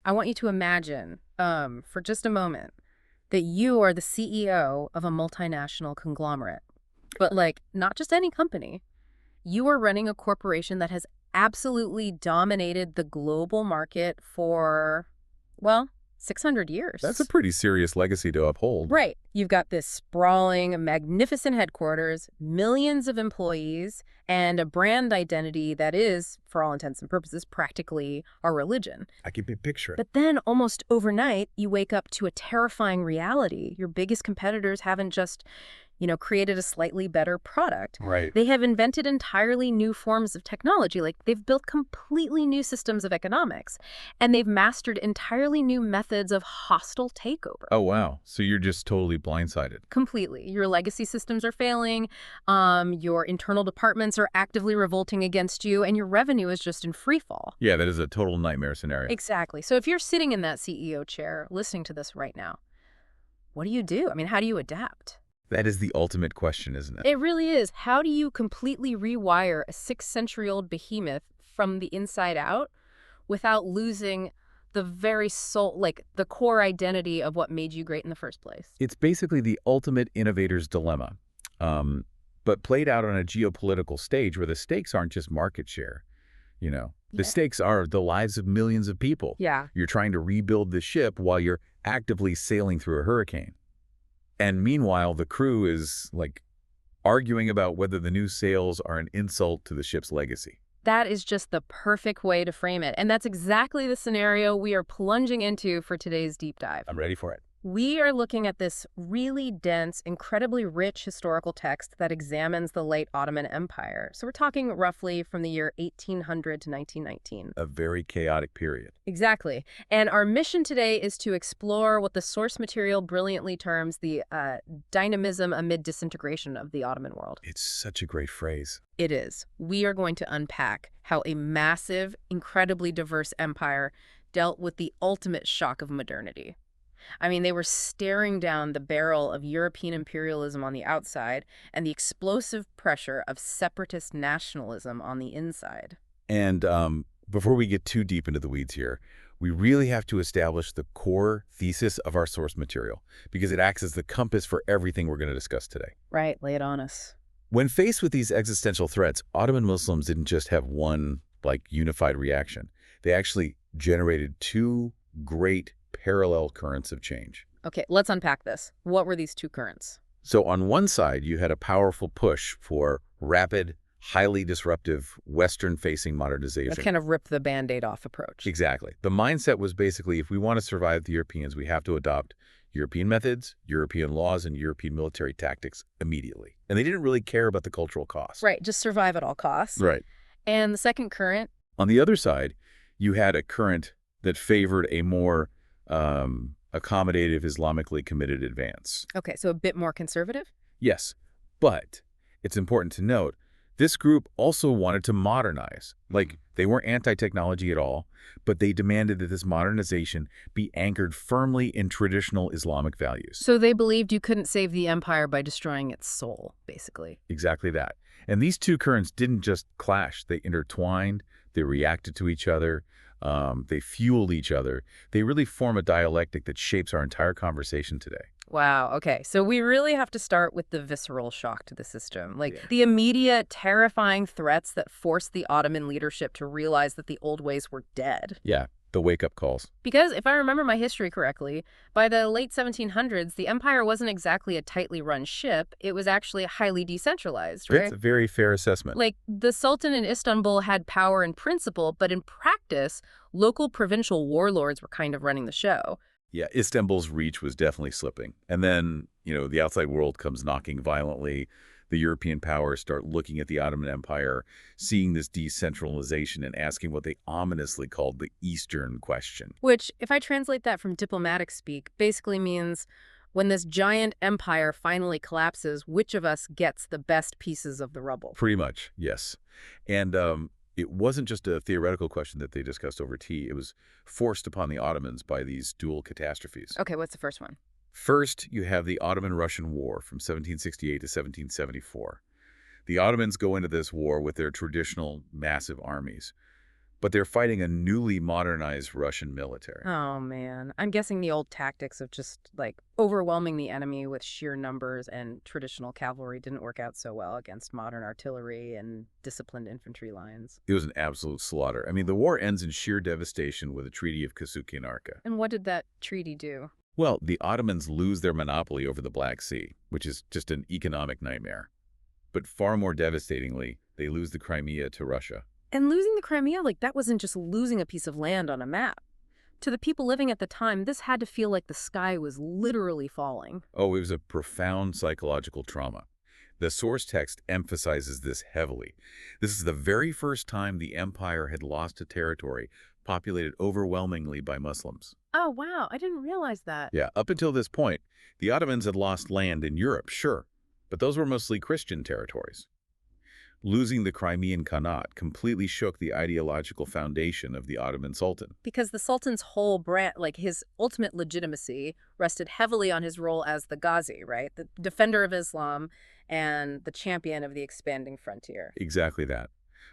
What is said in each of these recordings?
I want you to imagine, for just a moment, that you are the CEO of a multinational conglomerate. But, like, not just any company. You are running a corporation that has absolutely dominated the global market for, well, 600 That's a years. pretty serious legacy to uphold. Right. You've got this sprawling, magnificent headquarters, millions of employees, and a brand identity that is, for all intents and purposes, practically our religion. I can picture it. But then, almost overnight, you wake up to a terrifying reality. Your biggest competitors haven't just, created a slightly better product. Right. They have invented entirely new forms of technology. Like, they've built completely new systems of economics, and they've mastered entirely new methods of hostile takeover. Oh, wow. So you're just totally blindsided. Completely. Your legacy systems are failing, your internal departments are actively revolting against you, and your revenue is just in free fall. Yeah, that is a total nightmare scenario. Exactly. So if you're sitting in that CEO chair listening to this right now, what do you do? I mean, how do you adapt? That is the ultimate question, isn't it? It really is. How do you completely rewire a 6th-century-old behemoth from the inside out without losing the very soul, like the core identity of what made you great in the first place? It's basically the ultimate innovator's dilemma, but played out on a geopolitical stage where the stakes aren't just market share. The Yeah. stakes are the lives of millions of people. Yeah. You're trying to rebuild the ship while you're actively sailing through a hurricane. And meanwhile, the crew is, like, arguing about whether the new sails are an insult to the ship's legacy. That is just the perfect way to frame it. And that's exactly the scenario we are plunging into for today's deep dive. I'm ready for it. We are looking at this really dense, incredibly rich historical text that examines the late Ottoman Empire. So we're talking roughly from the year 1800 to 1919. A very chaotic period. Exactly. And our mission today is to explore what the source material brilliantly terms the dynamism amid disintegration of the Ottoman world. It's such a great phrase. It is. We are going to unpack how a massive, incredibly diverse empire dealt with the ultimate shock of modernity. I mean, they were staring down the barrel of European imperialism on the outside and the explosive pressure of separatist nationalism on the inside. And before we get too deep into the weeds here, we really have to establish the core thesis of our source material because it acts as the compass for everything we're going to discuss today. Right, lay it on us. When faced with these existential threats, Ottoman Muslims didn't just have one, unified reaction. They actually generated two great parallel currents of change. Okay, let's unpack this. What were these two currents? So on one side, you had a powerful push for rapid, highly disruptive, Western-facing modernization. A kind of rip the Band-Aid off approach. Exactly. The mindset was basically, if we want to survive the Europeans, we have to adopt European methods, European laws, and European military tactics immediately. And they didn't really care about the cultural costs. Right, just survive at all costs. Right. And the second current? On the other side, you had a current that favored a more accommodative, Islamically committed advance. Okay, so a bit more conservative? Yes, but it's important to note, this group also wanted to modernize. They weren't anti-technology at all, but they demanded that this modernization be anchored firmly in traditional Islamic values. So they believed you couldn't save the empire by destroying its soul, basically. Exactly that. And these two currents didn't just clash. They intertwined, they reacted to each other, they fueled each other. They really form a dialectic that shapes our entire conversation today. Wow, okay. So we really have to start with the visceral shock to the system. The immediate, terrifying threats that forced the Ottoman leadership to realize that the old ways were dead. Yeah, the wake-up calls. Because if I remember my history correctly, by the late 1700s, the empire wasn't exactly a tightly run ship. It was actually highly decentralized, right? That's a very fair assessment. The Sultan in Istanbul had power in principle, but in practice, local provincial warlords were kind of running the show. Yeah, Istanbul's reach was definitely slipping. And then, the outside world comes knocking violently. The European powers start looking at the Ottoman Empire, seeing this decentralization and asking what they ominously called the Eastern question. Which, if I translate that from diplomatic speak, basically means when this giant empire finally collapses, which of us gets the best pieces of the rubble? Pretty much, yes. And it wasn't just a theoretical question that they discussed over tea. It was forced upon the Ottomans by these dual catastrophes. Okay, what's the first one? First, you have the Ottoman-Russian War from 1768 to 1774. The Ottomans go into this war with their traditional massive armies. but they're fighting a newly modernized Russian military. Oh, man. I'm guessing the old tactics of just, like, overwhelming the enemy with sheer numbers and traditional cavalry didn't work out so well against modern artillery and disciplined infantry lines. It was an absolute slaughter. I mean, the war ends in sheer devastation with the Treaty of Kasuki-Narka. And what did that treaty do? Well, the Ottomans lose their monopoly over the Black Sea, which is just an economic nightmare. But far more devastatingly, they lose the Crimea to Russia. And losing the Crimea, like, that wasn't just losing a piece of land on a map. To the people living at the time, this had to feel like the sky was literally falling. Oh, it was a profound psychological trauma. The source text emphasizes this heavily. This is the very first time the empire had lost a territory populated overwhelmingly by Muslims. Oh, wow. I didn't realize that. Yeah, up until this point, the Ottomans had lost land in Europe, sure, but those were mostly Christian territories. Losing the Crimean Khanate completely shook the ideological foundation of the Ottoman Sultan. Because the Sultan's whole brand, like his ultimate legitimacy, rested heavily on his role as the Ghazi, right? The defender of Islam and the champion of the expanding frontier. Exactly that.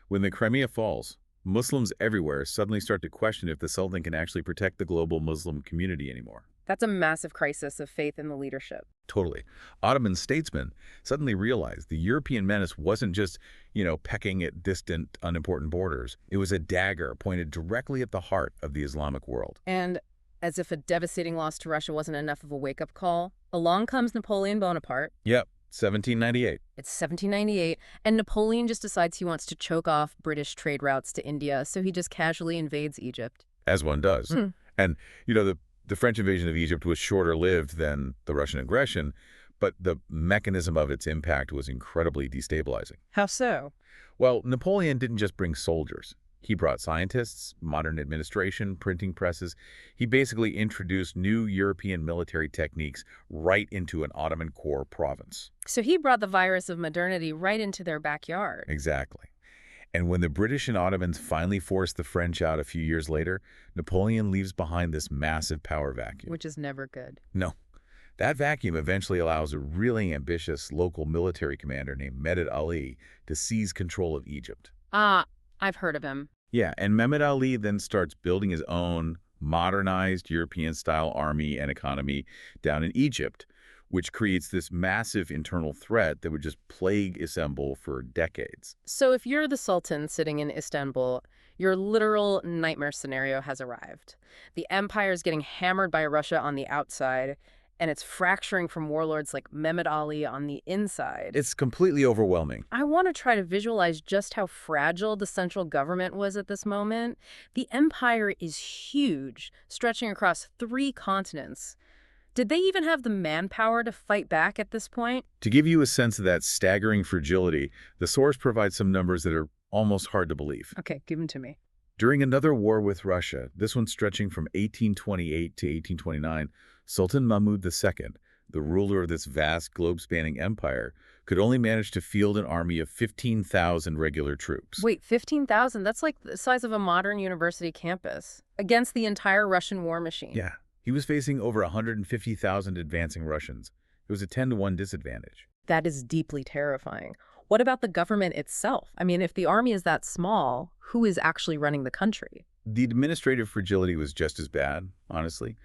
When the Crimea falls, Muslims everywhere suddenly start to question if the Sultan can actually protect the global Muslim community anymore. That's a massive crisis of faith in the leadership. Totally. Ottoman statesmen suddenly realized the European menace wasn't just, pecking at distant, unimportant borders. It was a dagger pointed directly at the heart of the Islamic world. And as if a devastating loss to Russia wasn't enough of a wake-up call, along comes Napoleon Bonaparte. Yep, 1798. It's 1798, and Napoleon just decides he wants to choke off British trade routes to India, so he just casually invades Egypt. As one does. And, the French invasion of Egypt was shorter-lived than the Russian aggression, but the mechanism of its impact was incredibly destabilizing. How so? Well, Napoleon didn't just bring soldiers. He brought scientists, modern administration, printing presses. He basically introduced new European military techniques right into an Ottoman core province. So he brought the virus of modernity right into their backyard. Exactly. And when the British and Ottomans finally forced the French out a few years later, Napoleon leaves behind this massive power vacuum. Which is never good. No. That vacuum eventually allows a really ambitious local military commander named Mehmed Ali to seize control of Egypt. Ah, I've heard of him. Yeah, and Mehmed Ali then starts building his own modernized European-style army and economy down in Egypt, which creates this massive internal threat that would just plague Istanbul for decades. So if you're the Sultan sitting in Istanbul, your literal nightmare scenario has arrived. The empire is getting hammered by Russia on the outside, and it's fracturing from warlords like Mehmed Ali on the inside. It's completely overwhelming. I want to try to visualize just how fragile the central government was at this moment. The empire is huge, stretching across 3 continents. Did they even have the manpower to fight back at this point? To give you a sense of that staggering fragility, the source provides some numbers that are almost hard to believe. Okay, give them to me. During another war with Russia, this one stretching from 1828 to 1829, Sultan Mahmud II, the ruler of this vast globe-spanning empire, could only manage to field an army of 15,000 regular troops. Wait, 15,000? That's like the size of a modern university campus against the entire Russian war machine. Yeah. He was facing over 150,000 advancing Russians. It was a 10-to-1 disadvantage. That is deeply terrifying. What about the government itself? I mean, if the army is that small, who is actually running the country? The administrative fragility was just as bad, honestly.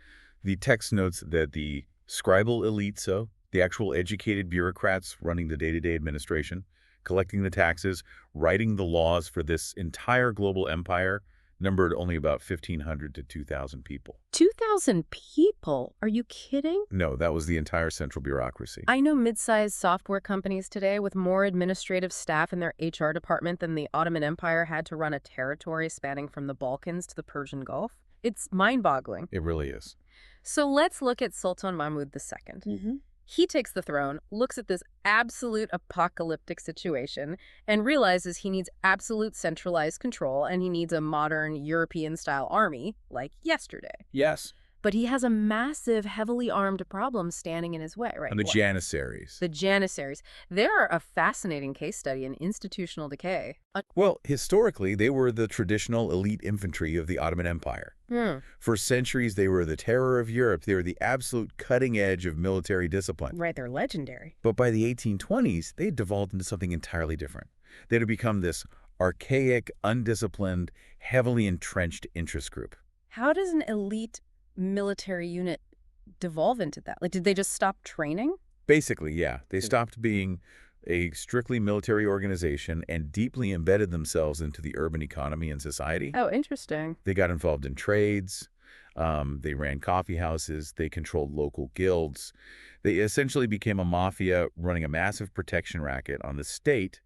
The text notes that the scribal elite, the actual educated bureaucrats running the day-to-day administration, collecting the taxes, writing the laws for this entire global empire, numbered only about 1,500 to 2,000 people. 2,000 people? Are you kidding? No, that was the entire central bureaucracy. I know mid-sized software companies today with more administrative staff in their HR department than the Ottoman Empire had to run a territory spanning from the Balkans to the Persian Gulf. It's mind-boggling. It really is. So let's look at Sultan Mahmud II. He takes the throne, looks at this absolute apocalyptic situation, and realizes he needs absolute centralized control and he needs a modern European-style army, like yesterday. Yes. But he has a massive, heavily armed problem standing in his way, right? And the Janissaries. The Janissaries. They're a fascinating case study in institutional decay. Well, historically, they were the traditional elite infantry of the Ottoman Empire. For centuries, they were the terror of Europe. They were the absolute cutting edge of military discipline. Right, they're legendary. But by the 1820s, they had devolved into something entirely different. They had become this archaic, undisciplined, heavily entrenched interest group. How does an elite military unit devolve into that? Like, did they just stop training? Basically, yeah, they stopped being a strictly military organization and deeply embedded themselves into the urban economy and society. Oh, interesting. They got involved in trades, they ran coffee houses, they controlled local guilds. They essentially became a mafia running a massive protection racket on the state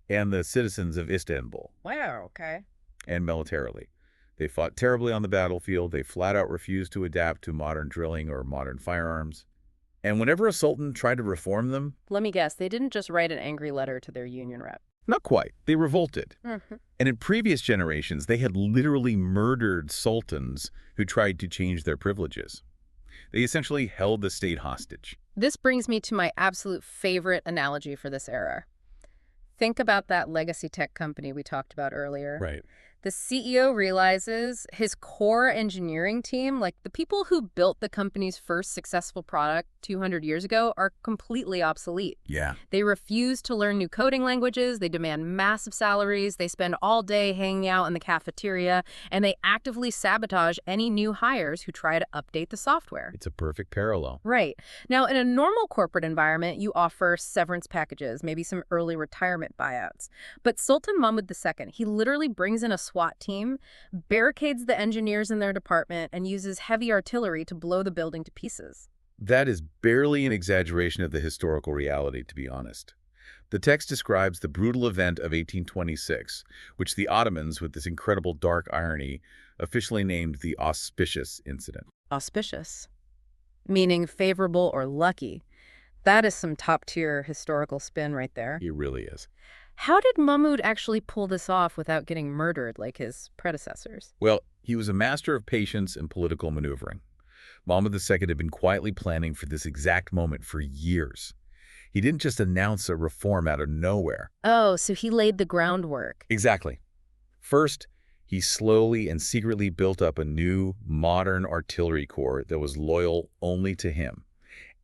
and the citizens of Istanbul, Wow, okay. and militarily. They fought terribly on the battlefield. They flat out refused to adapt to modern drilling or modern firearms. And whenever a sultan tried to reform them, Let me guess, they didn't just write an angry letter to their union rep. not quite, they revolted. Mm-hmm. And in previous generations, they had literally murdered sultans who tried to change their privileges. They essentially held the state hostage. This brings me to my absolute favorite analogy for this era. Think about that legacy tech company we talked about earlier. Right. The CEO realizes his core engineering team, like the people who built the company's first successful product 200 years ago, are completely obsolete. Yeah. They refuse to learn new coding languages, they demand massive salaries, they spend all day hanging out in the cafeteria, and they actively sabotage any new hires who try to update the software. It's a perfect parallel. Right. Now, in a normal corporate environment, you offer severance packages, maybe some early retirement buyouts. But Sultan Mahmud II, he literally brings in a SWAT team, barricades the engineers in their department, and uses heavy artillery to blow the building to pieces. That is barely an exaggeration of the historical reality, to be honest. The text describes the brutal event of 1826, which the Ottomans, with this incredible dark irony, officially named the Auspicious Incident. Auspicious, meaning favorable or lucky. That is some top-tier historical spin right there. It really is. How did Mahmud actually pull this off without getting murdered like his predecessors? Well, he was a master of patience and political maneuvering. Mahmud II had been quietly planning for this exact moment for years. He didn't just announce a reform out of nowhere. Oh, so he laid the groundwork. Exactly. First, he slowly and secretly built up a new, modern artillery corps that was loyal only to him.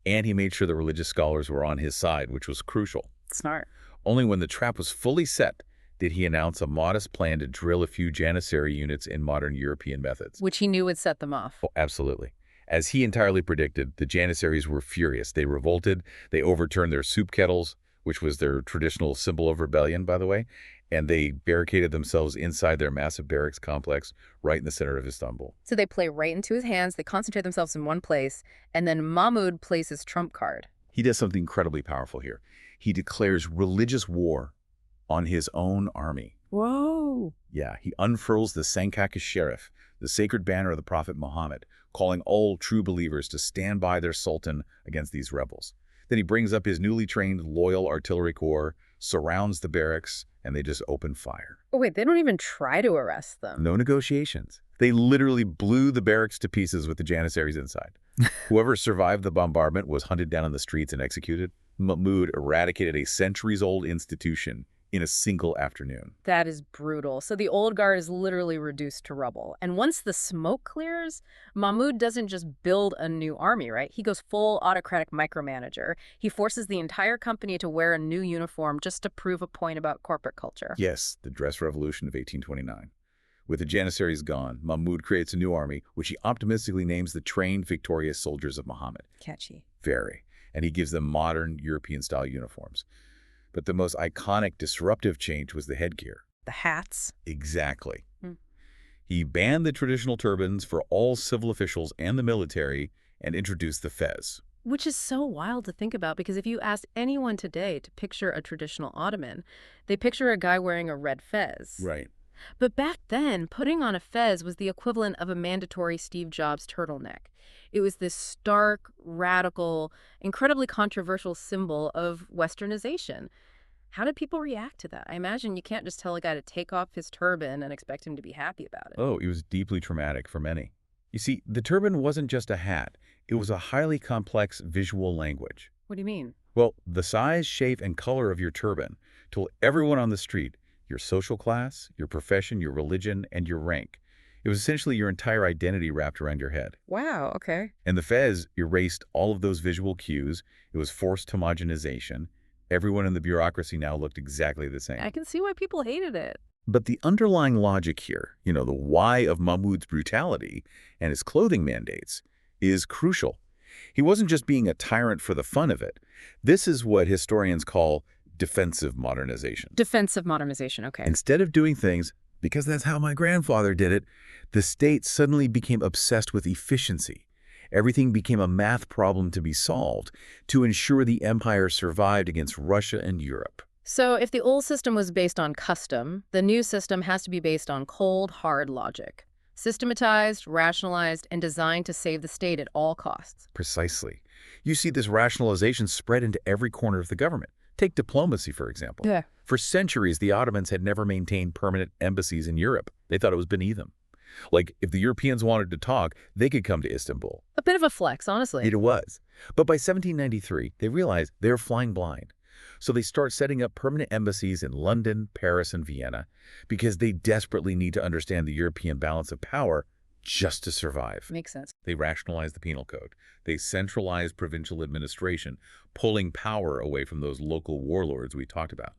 And he made sure the religious scholars were on his side, which was crucial. Smart. Only when the trap was fully set did he announce a modest plan to drill a few Janissary units in modern European methods. Which he knew would set them off. Oh, absolutely. As he entirely predicted, the Janissaries were furious. They revolted, they overturned their soup kettles, which was their traditional symbol of rebellion, by the way, and they barricaded themselves inside their massive barracks complex right in the center of Istanbul. So they play right into his hands, they concentrate themselves in one place, and then Mahmud plays his trump card. He does something incredibly powerful here. He declares religious war on his own army. Whoa. Yeah, he unfurls the Sankak-e-Sharif, the sacred banner of the Prophet Muhammad, calling all true believers to stand by their sultan against these rebels. Then he brings up his newly trained loyal artillery corps, surrounds the barracks, and they just open fire. Oh, wait, they don't even try to arrest them. No negotiations. They literally blew the barracks to pieces with the Janissaries inside. Whoever survived the bombardment was hunted down on the streets and executed. Mahmud eradicated a centuries-old institution in a single afternoon. That is brutal. So the old guard is literally reduced to rubble. And once the smoke clears, Mahmud doesn't just build a new army, right? He goes full autocratic micromanager. He forces the entire company to wear a new uniform just to prove a point about corporate culture. Yes, the dress revolution of 1829. With the Janissaries gone, Mahmud creates a new army, which he optimistically names the trained victorious soldiers of Muhammad. Catchy. Very. And he gives them modern European-style uniforms. But the most iconic disruptive change was the headgear. The hats. Exactly. Hmm. He banned the traditional turbans for all civil officials and the military and introduced the fez. Which is so wild to think about, because if you asked anyone today to picture a traditional Ottoman, they picture a guy wearing a red fez. Right. But back then, putting on a fez was the equivalent of a mandatory Steve Jobs turtleneck. It was this stark, radical, incredibly controversial symbol of westernization. How did people react to that? I imagine you can't just tell a guy to take off his turban and expect him to be happy about it. Oh, it was deeply traumatic for many. You see, the turban wasn't just a hat. It was a highly complex visual language. What do you mean? Well, the size, shape, and color of your turban told everyone on the street your social class, your profession, your religion, and your rank. It was essentially your entire identity wrapped around your head. Wow, okay. And the fez erased all of those visual cues. It was forced homogenization. Everyone in the bureaucracy now looked exactly the same. I can see why people hated it. But the underlying logic here, the why of Mahmud's brutality and his clothing mandates, is crucial. He wasn't just being a tyrant for the fun of it. This is what historians call defensive modernization. Defensive modernization, okay. Instead of doing things, because that's how my grandfather did it, the state suddenly became obsessed with efficiency. Everything became a math problem to be solved to ensure the empire survived against Russia and Europe. So if the old system was based on custom, the new system has to be based on cold, hard logic. Systematized, rationalized, and designed to save the state at all costs. Precisely. You see this rationalization spread into every corner of the government. Take diplomacy, for example. Yeah. For centuries, the Ottomans had never maintained permanent embassies in Europe. They thought it was beneath them. Like, if the Europeans wanted to talk, they could come to Istanbul. A bit of a flex, honestly. It was. But by 1793, they realized they were flying blind. So they start setting up permanent embassies in London, Paris, and Vienna because they desperately need to understand the European balance of power just to survive. Makes sense. They rationalized the penal code. They centralized provincial administration, pulling power away from those local warlords we talked about.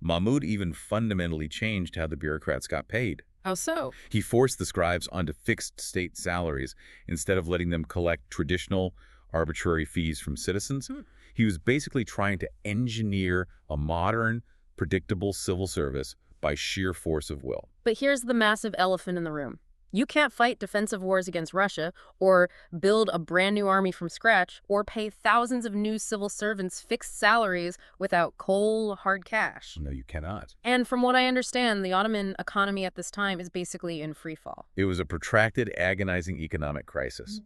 Mahmud even fundamentally changed how the bureaucrats got paid. How so? He forced the scribes onto fixed state salaries instead of letting them collect traditional, arbitrary fees from citizens. He was basically trying to engineer a modern, predictable civil service by sheer force of will. But here's the massive elephant in the room. You can't fight defensive wars against Russia, or build a brand new army from scratch, or pay thousands of new civil servants fixed salaries without cold, hard cash. No, you cannot. And from what I understand, the Ottoman economy at this time is basically in free fall. It was a protracted, agonizing economic crisis.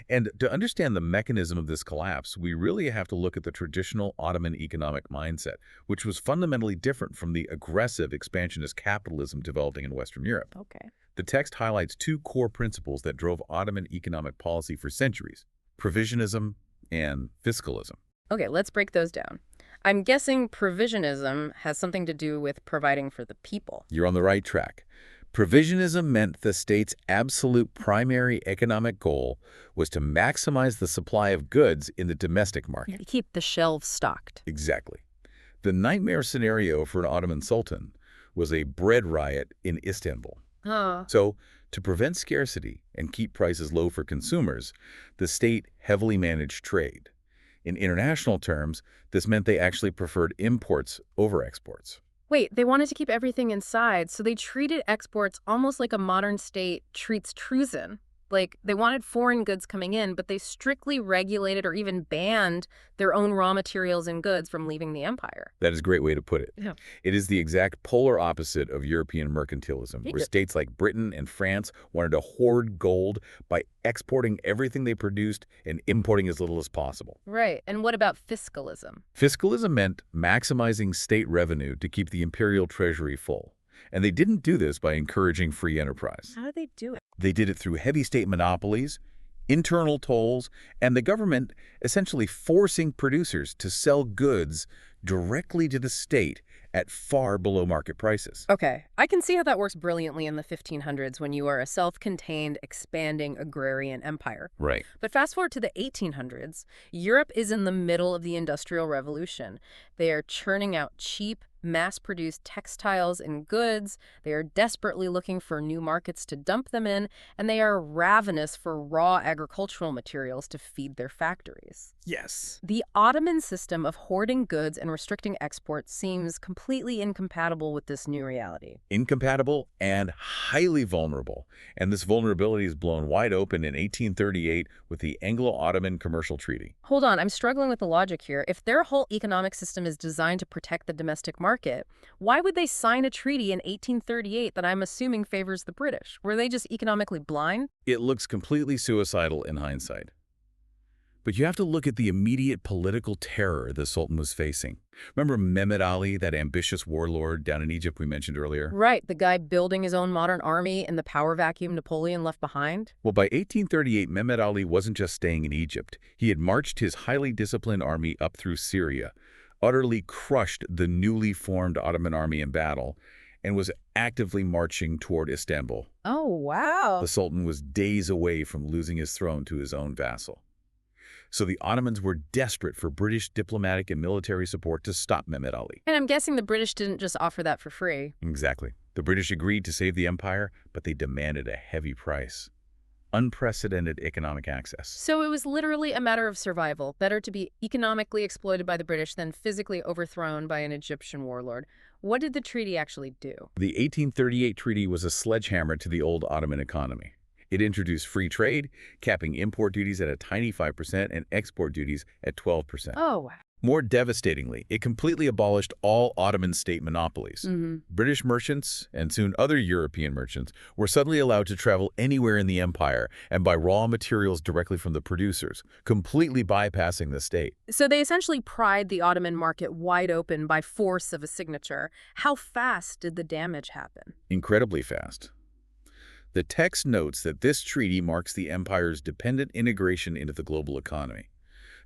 And to understand the mechanism of this collapse, we really have to look at the traditional Ottoman economic mindset, which was fundamentally different from the aggressive expansionist capitalism developing in Western Europe. Okay. The text highlights two core principles that drove Ottoman economic policy for centuries: provisionism and fiscalism. Okay, let's break those down. I'm guessing provisionism has something to do with providing for the people. You're on the right track. Provisionism meant the state's absolute primary economic goal was to maximize the supply of goods in the domestic market. Keep the shelves stocked. Exactly. The nightmare scenario for an Ottoman sultan was a bread riot in Istanbul. So, to prevent scarcity and keep prices low for consumers, the state heavily managed trade. In international terms, this meant they actually preferred imports over exports. Wait, they wanted to keep everything inside, so they treated exports almost like a modern state treats treason. Like, they wanted foreign goods coming in, but they strictly regulated or even banned their own raw materials and goods from leaving the empire. That is a great way to put it. Yeah. It is the exact polar opposite of European mercantilism, where states like Britain and France wanted to hoard gold by exporting everything they produced and importing as little as possible. Right. And what about fiscalism? Fiscalism meant maximizing state revenue to keep the imperial treasury full. And they didn't do this by encouraging free enterprise. How did they do it? They did it through heavy state monopolies, internal tolls, and the government essentially forcing producers to sell goods directly to the state at far below market prices. Okay, I can see how that works brilliantly in the 1500s when you are a self-contained, expanding agrarian empire. Right. But fast forward to the 1800s, Europe is in the middle of the Industrial Revolution. They are churning out cheap, mass-produced textiles and goods. They are desperately looking for new markets to dump them in, and they are ravenous for raw agricultural materials to feed their factories. Yes. The Ottoman system of hoarding goods and restricting exports seems completely incompatible with this new reality. Incompatible and highly vulnerable. And this vulnerability is blown wide open in 1838 with the Anglo-Ottoman Commercial Treaty. Hold on, I'm struggling with the logic here. If their whole economic system is designed to protect the domestic market, why would they sign a treaty in 1838 that I'm assuming favors the British? Were they just economically blind? It looks completely suicidal in hindsight. But you have to look at the immediate political terror the Sultan was facing. Remember Mehmed Ali, that ambitious warlord down in Egypt we mentioned earlier? Right, the guy building his own modern army in the power vacuum Napoleon left behind? Well, by 1838, Mehmed Ali wasn't just staying in Egypt. He had marched his highly disciplined army up through Syria, utterly crushed the newly formed Ottoman army in battle, and was actively marching toward Istanbul. Oh, wow. The Sultan was days away from losing his throne to his own vassal. So the Ottomans were desperate for British diplomatic and military support to stop Mehmed Ali. And I'm guessing the British didn't just offer that for free. Exactly. The British agreed to save the empire, but they demanded a heavy price. Unprecedented economic access. So it was literally a matter of survival. Better to be economically exploited by the British than physically overthrown by an Egyptian warlord. What did the treaty actually do? The 1838 treaty was a sledgehammer to the old Ottoman economy. It introduced free trade, capping import duties at a tiny 5% and export duties at 12%. Oh, wow. More devastatingly, it completely abolished all Ottoman state monopolies. British merchants, and soon other European merchants, were suddenly allowed to travel anywhere in the empire and buy raw materials directly from the producers, completely bypassing the state. So they essentially pried the Ottoman market wide open by force of a signature. How fast did the damage happen? Incredibly fast. The text notes that this treaty marks the empire's dependent integration into the global economy.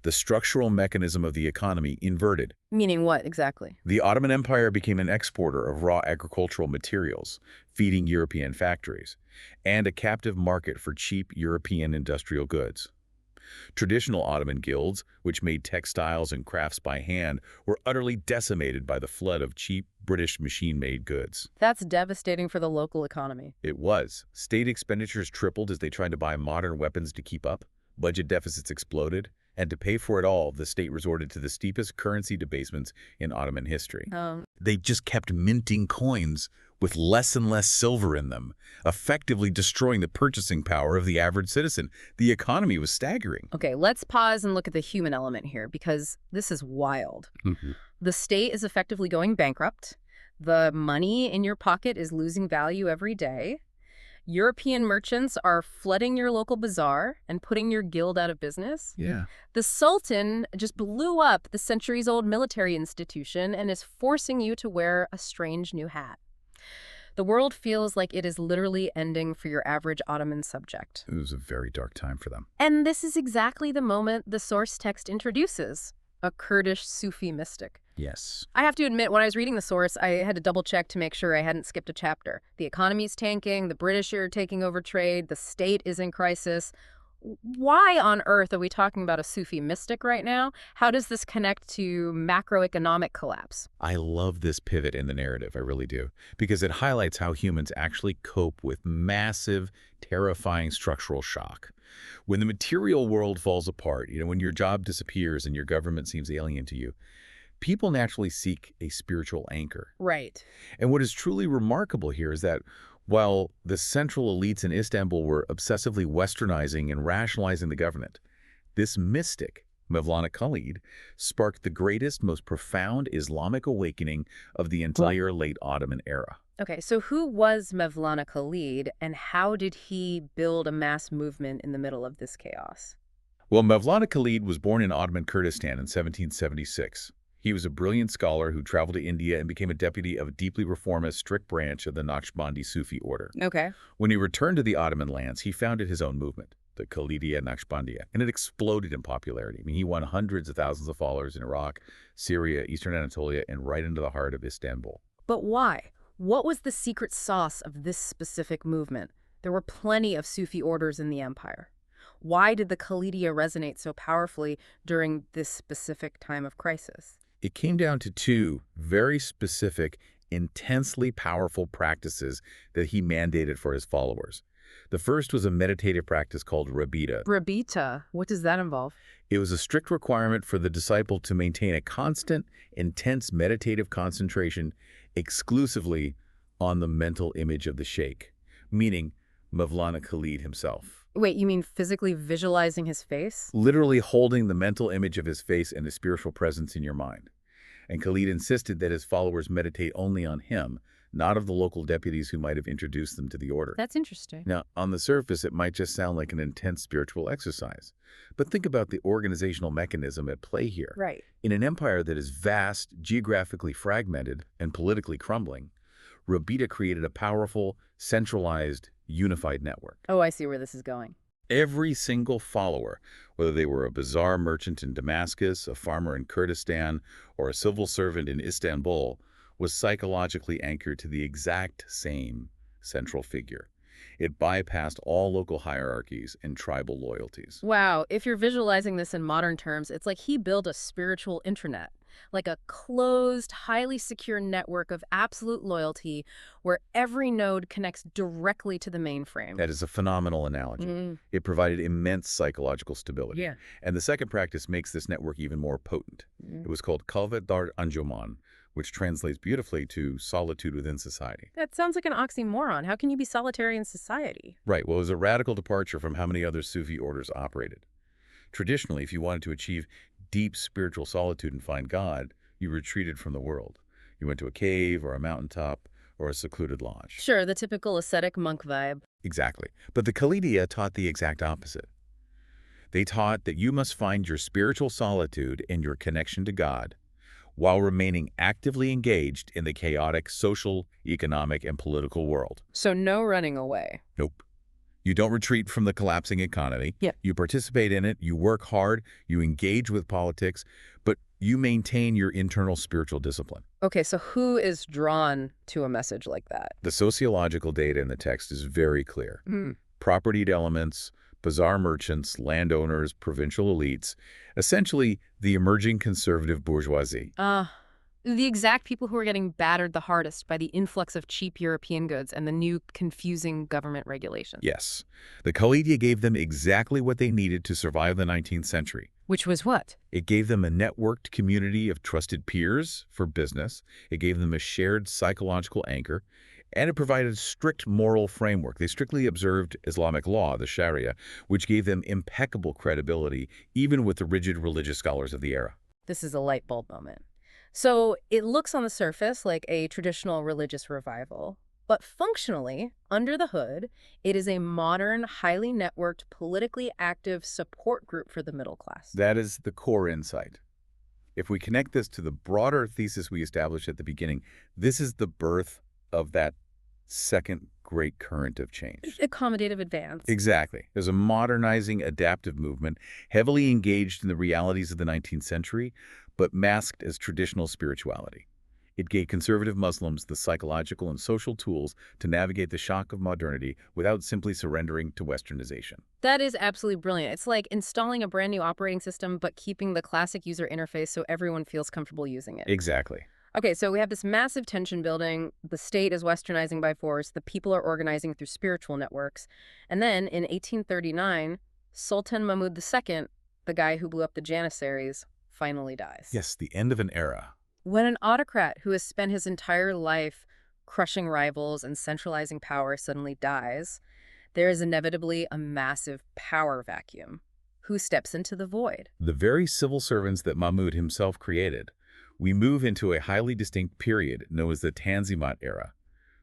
The structural mechanism of the economy inverted. Meaning what, exactly? The Ottoman Empire became an exporter of raw agricultural materials, feeding European factories, and a captive market for cheap European industrial goods. Traditional Ottoman guilds, which made textiles and crafts by hand, were utterly decimated by the flood of cheap British machine-made goods. That's devastating for the local economy. It was. State expenditures tripled as they tried to buy modern weapons to keep up. Budget deficits exploded. And to pay for it all, the state resorted to the steepest currency debasements in Ottoman history. They just kept minting coins with less and less silver in them, effectively destroying the purchasing power of the average citizen. The economy was staggering. Okay, let's pause and look at the human element here, because this is wild. The state is effectively going bankrupt. The money in your pocket is losing value every day. European merchants are flooding your local bazaar and putting your guild out of business. Yeah. The Sultan just blew up the centuries-old military institution and is forcing you to wear a strange new hat. The world feels like it is literally ending for your average Ottoman subject. It was a very dark time for them. And this is exactly the moment the source text introduces a Kurdish Sufi mystic. Yes. I have to admit, when I was reading the source, I had to double-check to make sure I hadn't skipped a chapter. The economy's tanking, the British are taking over trade, the state is in crisis. Why on earth are we talking about a Sufi mystic right now? How does this connect to macroeconomic collapse? I love this pivot in the narrative, I really do, because it highlights how humans actually cope with massive, terrifying structural shock. When the material world falls apart, when your job disappears and your government seems alien to you, people naturally seek a spiritual anchor. Right. And what is truly remarkable here is that while the central elites in Istanbul were obsessively westernizing and rationalizing the government, this mystic, Mevlana Khalid, sparked the greatest, most profound Islamic awakening of the entire late Ottoman era. Okay, so who was Mevlana Khalid, and how did he build a mass movement in the middle of this chaos? Well, Mevlana Khalid was born in Ottoman Kurdistan in 1776. He was a brilliant scholar who traveled to India and became a deputy of a deeply reformist, strict branch of the Naqshbandi Sufi order. Okay. When he returned to the Ottoman lands, he founded his own movement, the Khalidiyya Naqshbandiyya, and it exploded in popularity. He won hundreds of thousands of followers in Iraq, Syria, Eastern Anatolia, and right into the heart of Istanbul. But why? What was the secret sauce of this specific movement? There were plenty of Sufi orders in the empire. Why did the Khalidiyya resonate so powerfully during this specific time of crisis? It came down to two very specific, intensely powerful practices that he mandated for his followers. The first was a meditative practice called rabita. Rabita, what does that involve? It was a strict requirement for the disciple to maintain a constant, intense meditative concentration exclusively on the mental image of the sheikh, meaning Mevlana Khalid himself. Wait, you mean physically visualizing his face? Literally holding the mental image of his face and his spiritual presence in your mind. And Khalid insisted that his followers meditate only on him, not of the local deputies who might have introduced them to the order. That's interesting. Now, on the surface, it might just sound like an intense spiritual exercise. But think about the organizational mechanism at play here. Right. In an empire that is vast, geographically fragmented, and politically crumbling, Rabita created a powerful, centralized, unified network. Oh, I see where this is going. Every single follower, whether they were a bazaar merchant in Damascus, a farmer in Kurdistan, or a civil servant in Istanbul, was psychologically anchored to the exact same central figure. It bypassed all local hierarchies and tribal loyalties. Wow, if you're visualizing this in modern terms, it's like he built a spiritual intranet. like a closed, highly secure network of absolute loyalty where every node connects directly to the mainframe. That is a phenomenal analogy. Mm, It provided immense psychological stability. yeah. And the second practice makes this network even more potent. Mm. It was called Kalvet dar Anjuman, which translates beautifully to solitude within society. That sounds like an oxymoron. How can you be solitary in society? Right, well, it was a radical departure from how many other Sufi orders operated. Traditionally, if you wanted to achieve deep spiritual solitude and find God, you retreated from the world. You went to a cave or a mountaintop or a secluded lodge. Sure, the typical ascetic monk vibe. Exactly. But the Khalidiyya taught the exact opposite. They taught that you must find your spiritual solitude and your connection to God while remaining actively engaged in the chaotic social, economic, and political world. So no running away. Nope. You don't retreat from the collapsing economy. Yeah. You participate in it, you work hard, you engage with politics, but you maintain your internal spiritual discipline. Okay, so who is drawn to a message like that? The sociological data in the text is very clear. Propertied elements, bazaar merchants, landowners, provincial elites, essentially the emerging conservative bourgeoisie. The exact people who are getting battered the hardest by the influx of cheap European goods and the new confusing government regulations. Yes. The Khalidiyya gave them exactly what they needed to survive the 19th century. Which was what? It gave them a networked community of trusted peers for business. It gave them a shared psychological anchor. And it provided a strict moral framework. They strictly observed Islamic law, the Sharia, which gave them impeccable credibility, even with the rigid religious scholars of the era. This is a light bulb moment. So it looks on the surface like a traditional religious revival, but functionally, under the hood, it is a modern, highly networked, politically active support group for the middle class. That is the core insight. If we connect this to the broader thesis we established at the beginning, this is the birth of that second great current of change. Accommodative advance. Exactly. There's a modernizing, adaptive movement, heavily engaged in the realities of the 19th century, but masked as traditional spirituality. It gave conservative Muslims the psychological and social tools to navigate the shock of modernity without simply surrendering to westernization. That is absolutely brilliant. It's like installing a brand new operating system, but keeping the classic user interface so everyone feels comfortable using it. Exactly. Okay, so we have this massive tension building. The state is westernizing by force. The people are organizing through spiritual networks. And then in 1839, Sultan Mahmud II, the guy who blew up the Janissaries, finally dies. Yes, the end of an era. When an autocrat who has spent his entire life crushing rivals and centralizing power suddenly dies, there is inevitably a massive power vacuum. Who steps into the void? The very civil servants that Mahmud himself created. We move into a highly distinct period known as the Tanzimat era,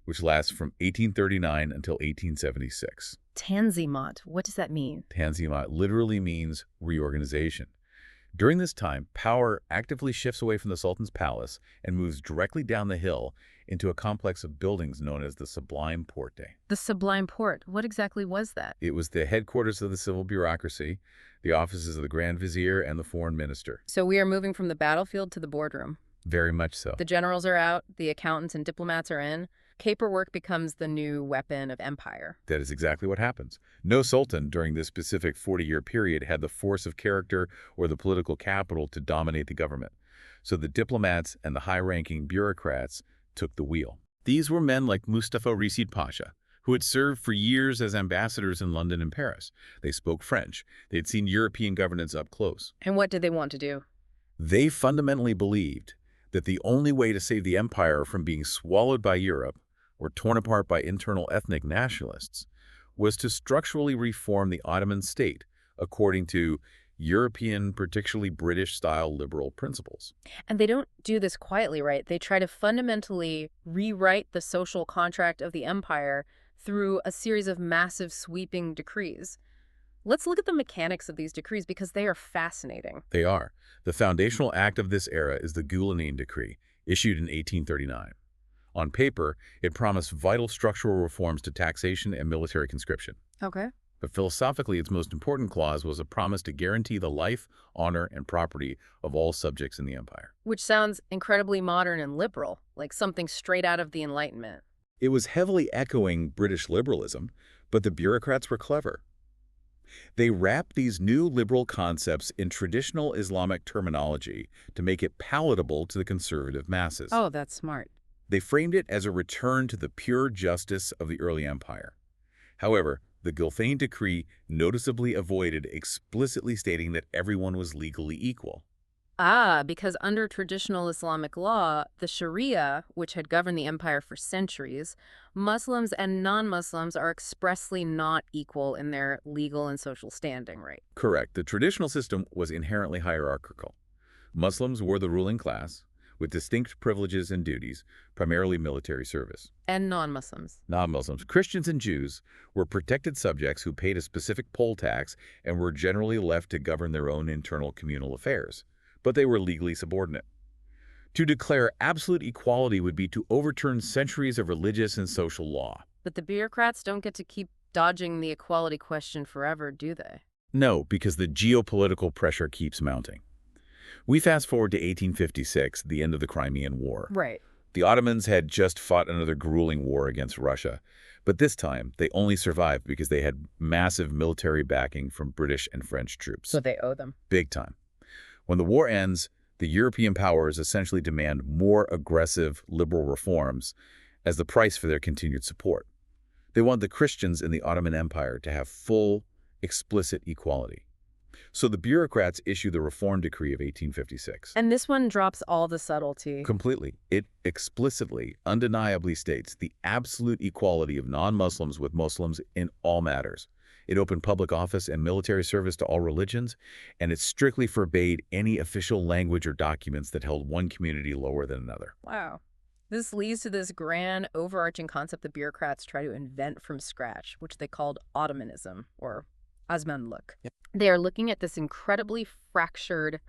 which lasts from 1839 until 1876. Tanzimat, what does that mean? Tanzimat literally means reorganization. During this time, power actively shifts away from the Sultan's palace and moves directly down the hill into a complex of buildings known as the Sublime Porte. The Sublime Porte, what exactly was that? It was the headquarters of the civil bureaucracy, the offices of the Grand Vizier and the Foreign Minister. So we are moving from the battlefield to the boardroom. Very much so. The generals are out, the accountants and diplomats are in. Paperwork becomes the new weapon of empire. That is exactly what happens. No sultan during this specific 40-year period had the force of character or the political capital to dominate the government. So the diplomats and the high-ranking bureaucrats took the wheel. These were men like Mustafa Reşid Pasha, who had served for years as ambassadors in London and Paris. They spoke French. They had seen European governance up close. And what did they want to do? They fundamentally believed that the only way to save the empire from being swallowed by Europe or torn apart by internal ethnic nationalists was to structurally reform the Ottoman state according to European, particularly British-style liberal principles. And they don't do this quietly, right? They try to fundamentally rewrite the social contract of the empire through a series of massive sweeping decrees. Let's look at the mechanics of these decrees because they are fascinating. They are. The foundational act of this era is the Gülenin Decree, issued in 1839. On paper, it promised vital structural reforms to taxation and military conscription. Okay. But philosophically, its most important clause was a promise to guarantee the life, honor, and property of all subjects in the empire. Which sounds incredibly modern and liberal, like something straight out of the Enlightenment. It was heavily echoing British liberalism, but the bureaucrats were clever. They wrapped these new liberal concepts in traditional Islamic terminology to make it palatable to the conservative masses. Oh, that's smart. They framed it as a return to the pure justice of the early empire. However, the Gulfane Decree noticeably avoided explicitly stating that everyone was legally equal. Ah, because under traditional Islamic law, the Sharia, which had governed the empire for centuries, Muslims and non-Muslims are expressly not equal in their legal and social standing, right? Correct. The traditional system was inherently hierarchical. Muslims were the ruling class, with distinct privileges and duties, primarily military service. And non-Muslims. Non-Muslims, Christians and Jews, were protected subjects who paid a specific poll tax and were generally left to govern their own internal communal affairs, but they were legally subordinate. To declare absolute equality would be to overturn centuries of religious and social law. But the bureaucrats don't get to keep dodging the equality question forever, do they? No, because the geopolitical pressure keeps mounting. We fast forward to 1856, the end of the Crimean War. Right. The Ottomans had just fought another grueling war against Russia, but this time they only survived because they had massive military backing from British and French troops. So they owe them. Big time. When the war ends, the European powers essentially demand more aggressive liberal reforms as the price for their continued support. They want the Christians in the Ottoman Empire to have full, explicit equality. So the bureaucrats issue the Reform Decree of 1856. And this one drops all the subtlety. Completely. It explicitly, undeniably states the absolute equality of non-Muslims with Muslims in all matters. It opened public office and military service to all religions, and it strictly forbade any official language or documents that held one community lower than another. Wow. This leads to this grand, overarching concept the bureaucrats try to invent from scratch, which they called Ottomanism, or Osmanluk. Yep. They are looking at this incredibly fractured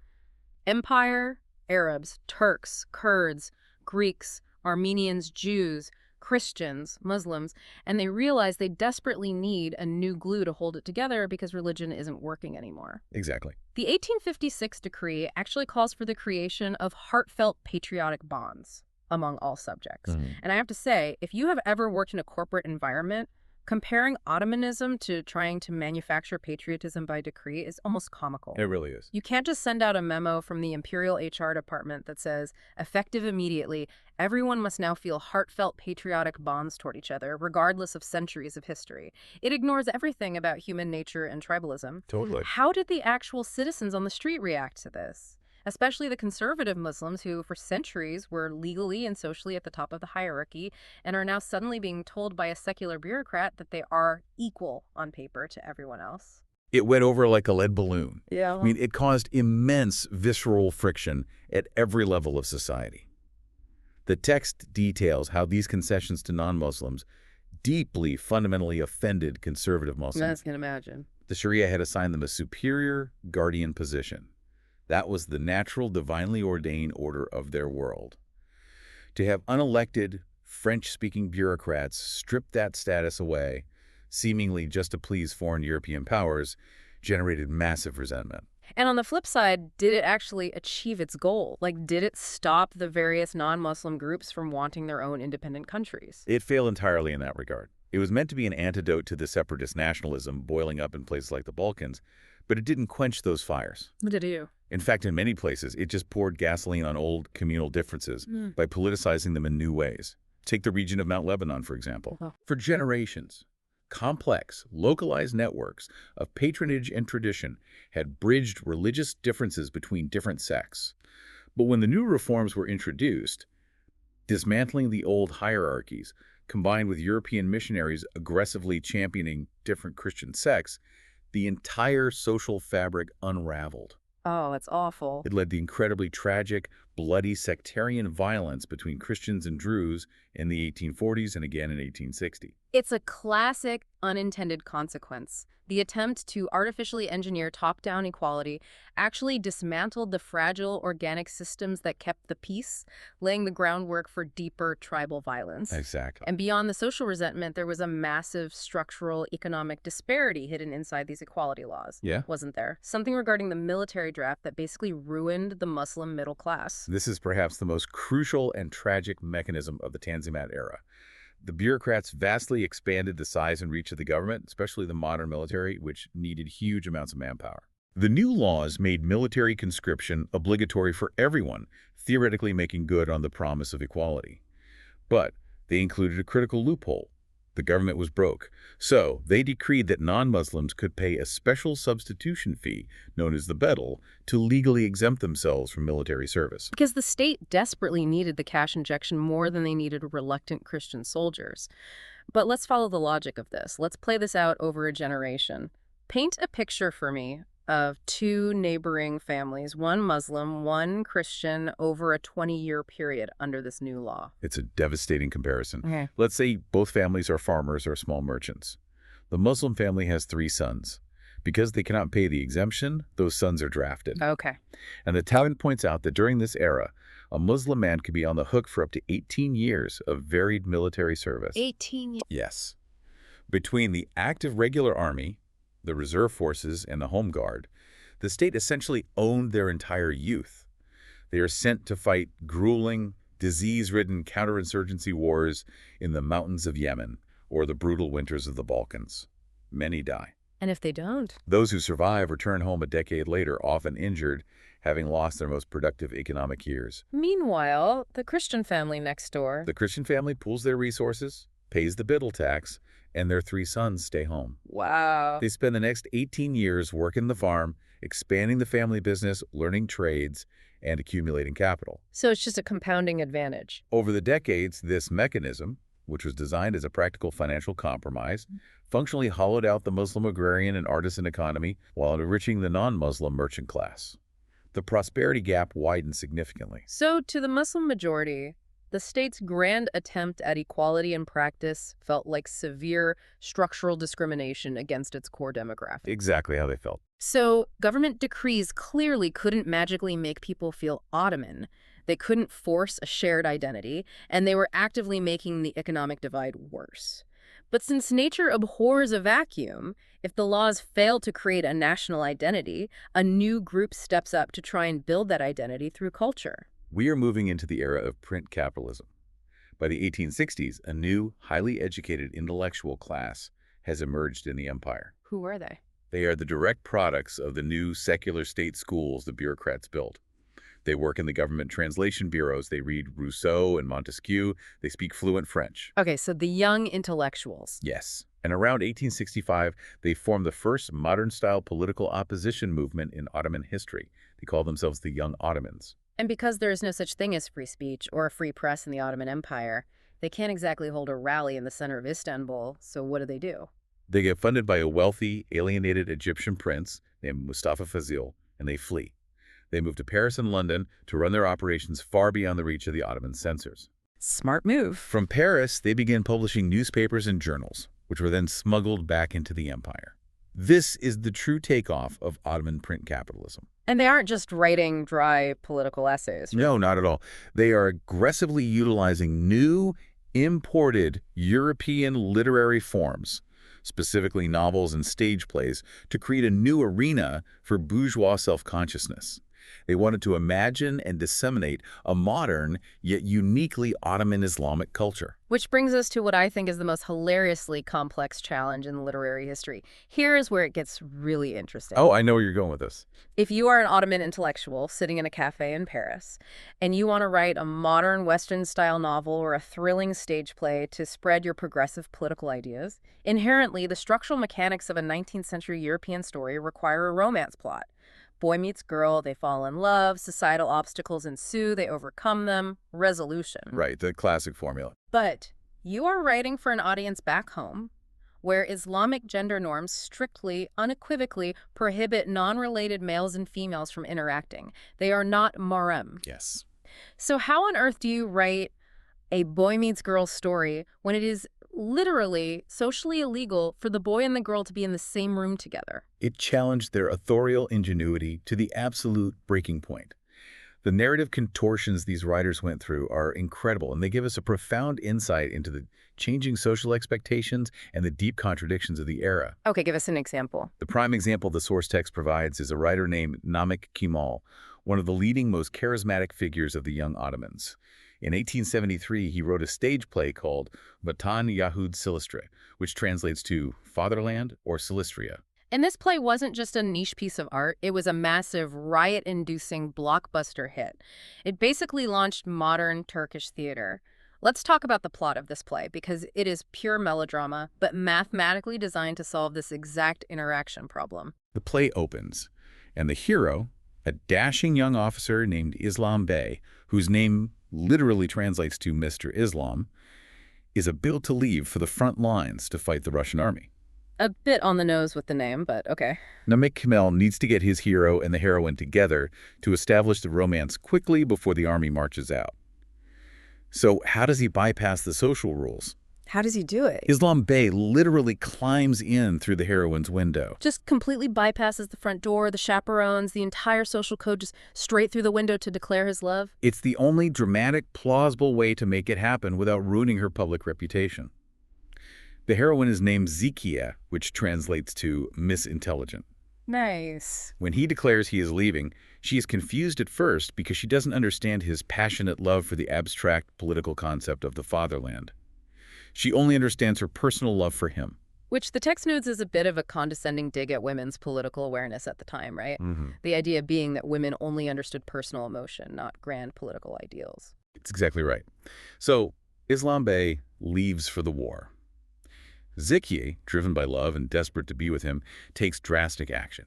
empire, Arabs, Turks, Kurds, Greeks, Armenians, Jews, Christians, Muslims, and they realize they desperately need a new glue to hold it together because religion isn't working anymore. Exactly. The 1856 decree actually calls for the creation of heartfelt patriotic bonds among all subjects. And I have to say, if you have ever worked in a corporate environment, comparing Ottomanism to trying to manufacture patriotism by decree is almost comical. It really is. You can't just send out a memo from the Imperial HR department that says, effective immediately, everyone must now feel heartfelt patriotic bonds toward each other, regardless of centuries of history. It ignores everything about human nature and tribalism. Totally. How did the actual citizens on the street react to this? Especially the conservative Muslims who, for centuries, were legally and socially at the top of the hierarchy and are now suddenly being told by a secular bureaucrat that they are equal on paper to everyone else. It went over like a lead balloon. Yeah. I mean, it caused immense visceral friction at every level of society. The text details how these concessions to non-Muslims deeply, fundamentally offended conservative Muslims. I can imagine. The Sharia had assigned them a superior guardian position. That was the natural, divinely ordained order of their world. To have unelected, French-speaking bureaucrats strip that status away, seemingly just to please foreign European powers, generated massive resentment. And on the flip side, did it actually achieve its goal? Like, did it stop the various non-Muslim groups from wanting their own independent countries? It failed entirely in that regard. It was meant to be an antidote to the separatist nationalism boiling up in places like the Balkans, but it didn't quench those fires. What did it do? In fact, in many places, it just poured gasoline on old communal differences by politicizing them in new ways. Take the region of Mount Lebanon, for example. Oh. For generations, complex, localized networks of patronage and tradition had bridged religious differences between different sects. But when the new reforms were introduced, dismantling the old hierarchies, combined with European missionaries aggressively championing different Christian sects, the entire social fabric unraveled. Oh, that's awful. It led to incredibly tragic, bloody sectarian violence between Christians and Druze in the 1840s and again in 1860. It's a classic unintended consequence. The attempt to artificially engineer top-down equality actually dismantled the fragile organic systems that kept the peace, laying the groundwork for deeper tribal violence. Exactly. And beyond the social resentment, there was a massive structural economic disparity hidden inside these equality laws. Yeah. Wasn't there? Something regarding the military draft that basically ruined the Muslim middle class. This is perhaps the most crucial and tragic mechanism of the Tanzimat era. The bureaucrats vastly expanded the size and reach of the government, especially the modern military, which needed huge amounts of manpower. The new laws made military conscription obligatory for everyone, theoretically making good on the promise of equality. But they included a critical loophole. The government was broke, so they decreed that non-Muslims could pay a special substitution fee, known as the bedel, to legally exempt themselves from military service. Because the state desperately needed the cash injection more than they needed reluctant Christian soldiers. But let's follow the logic of this. Let's play this out over a generation. Paint a picture for me of two neighboring families, one Muslim, one Christian, over a 20-year period under this new law. It's a devastating comparison. Okay. Let's say both families are farmers or small merchants. The Muslim family has 3 sons. Because they cannot pay the exemption, those sons are drafted. Okay. And the Talmud points out that during this era, a Muslim man could be on the hook for up to 18 years of varied military service. 18 years. Yes. Between the active regular army, the reserve forces, and the home guard, the state essentially owned their entire youth. They are sent to fight grueling, disease-ridden counterinsurgency wars in the mountains of Yemen or the brutal winters of the Balkans. Many die. And if they don't? Those who survive return home a decade later, often injured, having lost their most productive economic years. Meanwhile, the Christian family next door. The Christian family pools their resources, pays the Biddle tax, and their 3 sons stay home. Wow. They spend the next 18 years working the farm, expanding the family business, learning trades, and accumulating capital. So it's just a compounding advantage. Over the decades, this mechanism, which was designed as a practical financial compromise, functionally hollowed out the Muslim agrarian and artisan economy while enriching the non-Muslim merchant class. The prosperity gap widened significantly. So to the Muslim majority, the state's grand attempt at equality in practice felt like severe structural discrimination against its core demographic. Exactly how they felt. So government decrees clearly couldn't magically make people feel Ottoman. They couldn't force a shared identity, and they were actively making the economic divide worse. But since nature abhors a vacuum, if the laws fail to create a national identity, a new group steps up to try and build that identity through culture. We are moving into the era of print capitalism. By the 1860s, a new, highly educated intellectual class has emerged in the empire. Who are they? They are the direct products of the new secular state schools the bureaucrats built. They work in the government translation bureaus. They read Rousseau and Montesquieu. They speak fluent French. Okay, so the young intellectuals. Yes. And around 1865, they formed the first modern-style political opposition movement in Ottoman history. They call themselves the Young Ottomans. And because there is no such thing as free speech or a free press in the Ottoman Empire, they can't exactly hold a rally in the center of Istanbul, so what do? They get funded by a wealthy, alienated Egyptian prince named Mustafa Fazil, and they flee. They move to Paris and London to run their operations far beyond the reach of the Ottoman censors. Smart move. From Paris, they begin publishing newspapers and journals, which were then smuggled back into the empire. This is the true takeoff of Ottoman print capitalism. And they aren't just writing dry political essays. No, not at all. They are aggressively utilizing new, imported European literary forms, specifically novels and stage plays, to create a new arena for bourgeois self-consciousness. They wanted to imagine and disseminate a modern, yet uniquely Ottoman Islamic culture. Which brings us to what I think is the most hilariously complex challenge in literary history. Here is where it gets really interesting. Oh, I know where you're going with this. If you are an Ottoman intellectual sitting in a cafe in Paris, and you want to write a modern Western-style novel or a thrilling stage play to spread your progressive political ideas, inherently, the structural mechanics of a 19th century European story require a romance plot. Boy meets girl, they fall in love, societal obstacles ensue, they overcome them, resolution. Right, the classic formula. But you are writing for an audience back home where Islamic gender norms strictly, unequivocally prohibit non-related males and females from interacting. They are not marem. Yes. So how on earth do you write a boy meets girl story when it is literally socially illegal for the boy and the girl to be in the same room together? It challenged their authorial ingenuity to the absolute breaking point. The narrative contortions these writers went through are incredible, and they give us a profound insight into the changing social expectations and the deep contradictions of the era. Okay, give us an example. The prime example the source text provides is a writer named Namik Kemal, one of the leading, most charismatic figures of the young Ottomans. In 1873, he wrote a stage play called Vatan Yahud Silistra, which translates to Fatherland or Silistria. And this play wasn't just a niche piece of art, it was a massive, riot-inducing blockbuster hit. It basically launched modern Turkish theater. Let's talk about the plot of this play, because it is pure melodrama, but mathematically designed to solve this exact interaction problem. The play opens, and the hero, a dashing young officer named Islam Bey, whose name literally translates to Mr. Islam, is about to leave for the front lines to fight the Russian army. A bit on the nose with the name, but okay. Namik Kemal needs to get his hero and the heroine together to establish the romance quickly before the army marches out. So how does he bypass the social rules? How does he do it? Islam Bey literally climbs in through the heroine's window. Just completely bypasses the front door, the chaperones, the entire social code, just straight through the window to declare his love? It's the only dramatic, plausible way to make it happen without ruining her public reputation. The heroine is named Zekia, which translates to Miss Intelligent. Nice. When he declares he is leaving, she is confused at first because she doesn't understand his passionate love for the abstract political concept of the fatherland. She only understands her personal love for him. Which the text notes is a bit of a condescending dig at women's political awareness at the time, right? The idea being that women only understood personal emotion, not grand political ideals. It's exactly right. So Islam Bey leaves for the war. Zekia, driven by love and desperate to be with him, takes drastic action.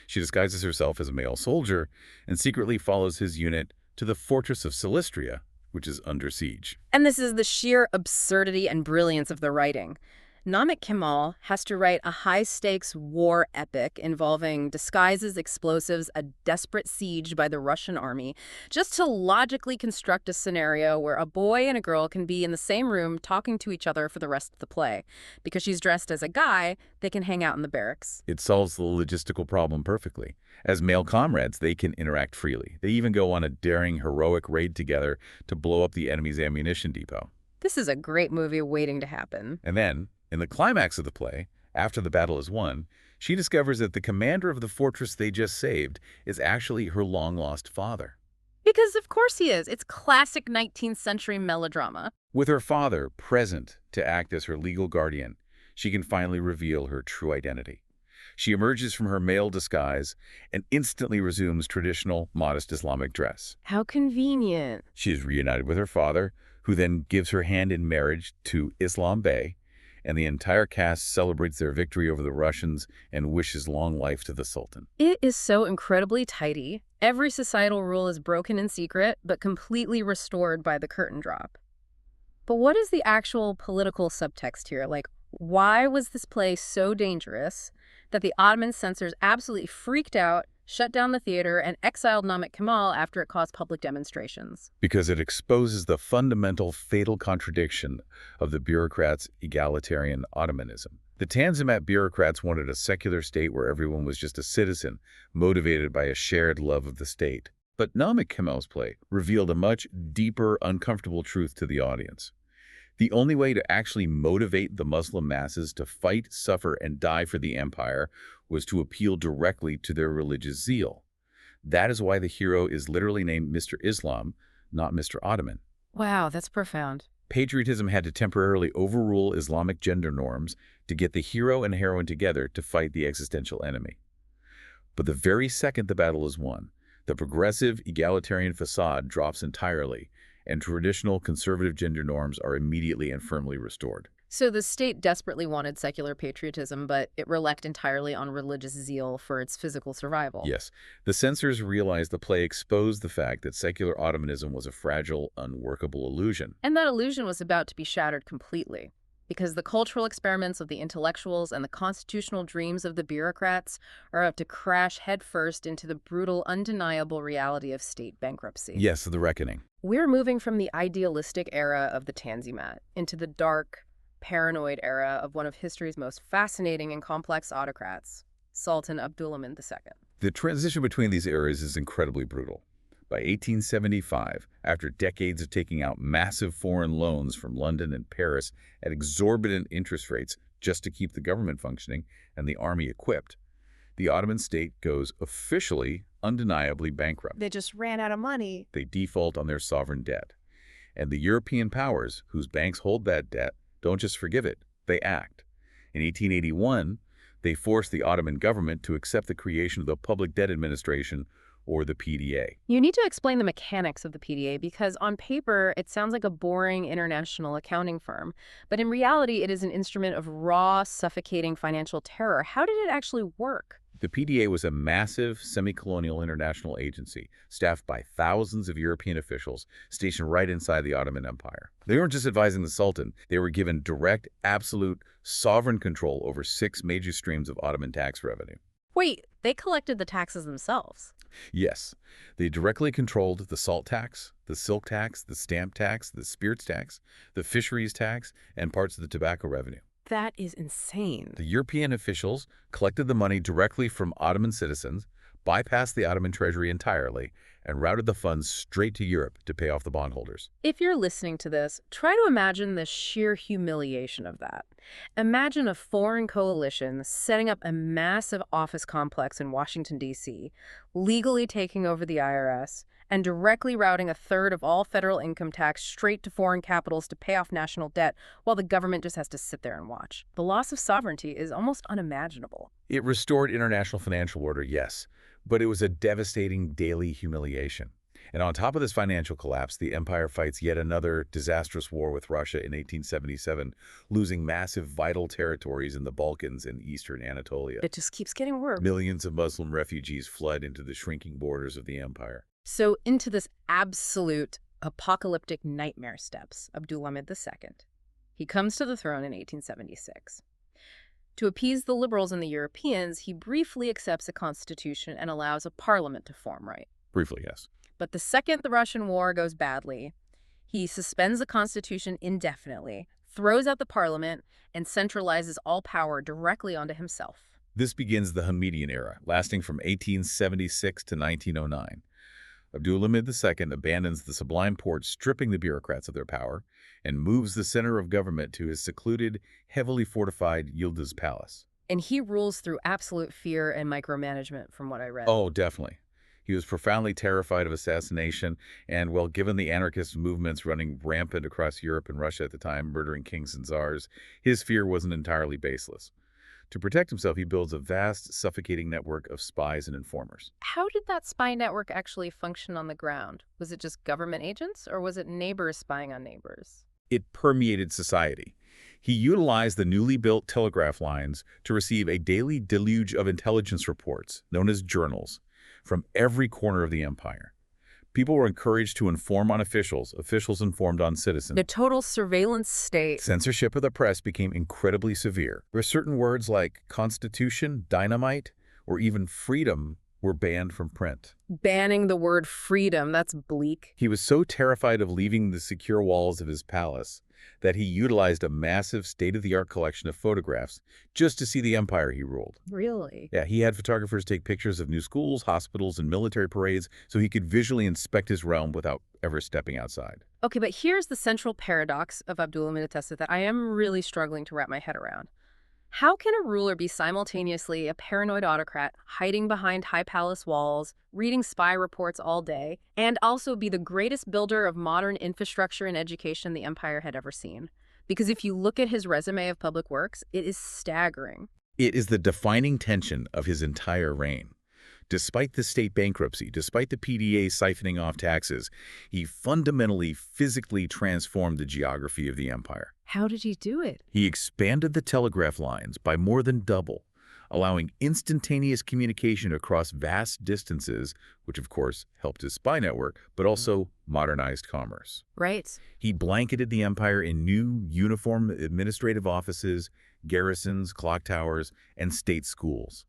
She disguises herself as a male soldier and secretly follows his unit to the fortress of Silistria, which is under siege. And this is the sheer absurdity and brilliance of the writing. Namik Kemal has to write a high-stakes war epic involving disguises, explosives, a desperate siege by the Russian army, just to logically construct a scenario where a boy and a girl can be in the same room talking to each other for the rest of the play. Because she's dressed as a guy, they can hang out in the barracks. It solves the logistical problem perfectly. As male comrades, they can interact freely. They even go on a daring, heroic raid together to blow up the enemy's ammunition depot. This is a great movie waiting to happen. And then, in the climax of the play, after the battle is won, she discovers that the commander of the fortress they just saved is actually her long-lost father. Because of course he is. It's classic 19th century melodrama. With her father present to act as her legal guardian, she can finally reveal her true identity. She emerges from her male disguise and instantly resumes traditional, modest Islamic dress. How convenient. She is reunited with her father, who then gives her hand in marriage to Islam Bey, and the entire cast celebrates their victory over the Russians and wishes long life to the Sultan. It is so incredibly tidy. Every societal rule is broken in secret, but completely restored by the curtain drop. But what is the actual political subtext here? Like, why was this play so dangerous that the Ottoman censors absolutely freaked out, shut down the theater, and exiled Namik Kemal after it caused public demonstrations? Because it exposes the fundamental fatal contradiction of the bureaucrats' egalitarian Ottomanism. The Tanzimat bureaucrats wanted a secular state where everyone was just a citizen, motivated by a shared love of the state. But Namik Kemal's play revealed a much deeper, uncomfortable truth to the audience. The only way to actually motivate the Muslim masses to fight, suffer, and die for the empire was to appeal directly to their religious zeal. That is why the hero is literally named Mr. Islam, not Mr. Ottoman. Wow, that's profound. Patriotism had to temporarily overrule Islamic gender norms to get the hero and heroine together to fight the existential enemy. But the very second the battle is won, the progressive, egalitarian facade drops entirely, and traditional conservative gender norms are immediately and firmly restored. So the state desperately wanted secular patriotism, but it relied entirely on religious zeal for its physical survival. Yes, the censors realized the play exposed the fact that secular Ottomanism was a fragile, unworkable illusion. And that illusion was about to be shattered completely, because the cultural experiments of the intellectuals and the constitutional dreams of the bureaucrats are about to crash headfirst into the brutal, undeniable reality of state bankruptcy. Yes, the reckoning. We're moving from the idealistic era of the Tanzimat into the dark, paranoid era of one of history's most fascinating and complex autocrats, Sultan Abdulrahman II. The transition between these eras is incredibly brutal. By 1875, after decades of taking out massive foreign loans from London and Paris at exorbitant interest rates just to keep the government functioning and the army equipped, the Ottoman state goes officially, undeniably bankrupt. They just ran out of money. They default on their sovereign debt. And the European powers, whose banks hold that debt, don't just forgive it, they act. In 1881, they forced the Ottoman government to accept the creation of the Public Debt Administration, or the PDA. You need to explain the mechanics of the PDA because on paper, it sounds like a boring international accounting firm. But in reality, it is an instrument of raw, suffocating financial terror. How did it actually work? The PDA was a massive semi-colonial international agency staffed by thousands of European officials stationed right inside the Ottoman Empire. They weren't just advising the Sultan, they were given direct, absolute, sovereign control over 6 major streams of Ottoman tax revenue. Wait, they collected the taxes themselves. Yes, they directly controlled the salt tax, the silk tax, the stamp tax, the spirits tax, the fisheries tax, and parts of the tobacco revenue. That is insane. The European officials collected the money directly from Ottoman citizens, bypassed the Ottoman treasury entirely, and routed the funds straight to Europe to pay off the bondholders. If you're listening to this, try to imagine the sheer humiliation of that. Imagine a foreign coalition setting up a massive office complex in Washington, D.C., legally taking over the IRS, and directly routing a third of all federal income tax straight to foreign capitals to pay off national debt while the government just has to sit there and watch. The loss of sovereignty is almost unimaginable. It restored international financial order, yes, but it was a devastating daily humiliation. And on top of this financial collapse, the empire fights yet another disastrous war with Russia in 1877, losing massive vital territories in the Balkans and eastern Anatolia. It just keeps getting worse. Millions of Muslim refugees flood into the shrinking borders of the empire. So into this absolute apocalyptic nightmare steps Abdulhamid II. He comes to the throne in 1876. To appease the liberals and the Europeans, he briefly accepts a constitution and allows a parliament to form, right? Briefly, yes. But the second the Russian war goes badly, he suspends the constitution indefinitely, throws out the parliament, and centralizes all power directly onto himself. This begins the Hamidian era, lasting from 1876 to 1909. Abdulhamid II abandons the Sublime Porte, stripping the bureaucrats of their power, and moves the center of government to his secluded, heavily fortified Yildiz Palace. And he rules through absolute fear and micromanagement, from what I read. Oh, definitely. He was profoundly terrified of assassination, and, well, given the anarchist movements running rampant across Europe and Russia at the time, murdering kings and czars, his fear wasn't entirely baseless. To protect himself, he builds a vast, suffocating network of spies and informers. How did that spy network actually function on the ground? Was it just government agents, or was it neighbors spying on neighbors? It permeated society. He utilized the newly built telegraph lines to receive a daily deluge of intelligence reports, known as journals, from every corner of the empire. People were encouraged to inform on officials, officials informed on citizens. The total surveillance state. Censorship of the press became incredibly severe. There were certain words like constitution, dynamite, or even freedom were banned from print. Banning the word freedom, that's bleak. He was so terrified of leaving the secure walls of his palace that he utilized a massive state-of-the-art collection of photographs just to see the empire he ruled. Really? Yeah, he had photographers take pictures of new schools, hospitals, and military parades so he could visually inspect his realm without ever stepping outside. Okay, but here's the central paradox of Abdulhamid II that I am really struggling to wrap my head around. How can a ruler be simultaneously a paranoid autocrat, hiding behind high palace walls, reading spy reports all day, and also be the greatest builder of modern infrastructure and education the empire had ever seen? Because if you look at his resume of public works, it is staggering. It is the defining tension of his entire reign. Despite the state bankruptcy, despite the PDA siphoning off taxes, he fundamentally, physically transformed the geography of the empire. How did he do it? He expanded the telegraph lines by more than double, allowing instantaneous communication across vast distances, which of course helped his spy network, but also modernized commerce. Right. He blanketed the empire in new, uniform administrative offices, garrisons, clock towers, and state schools.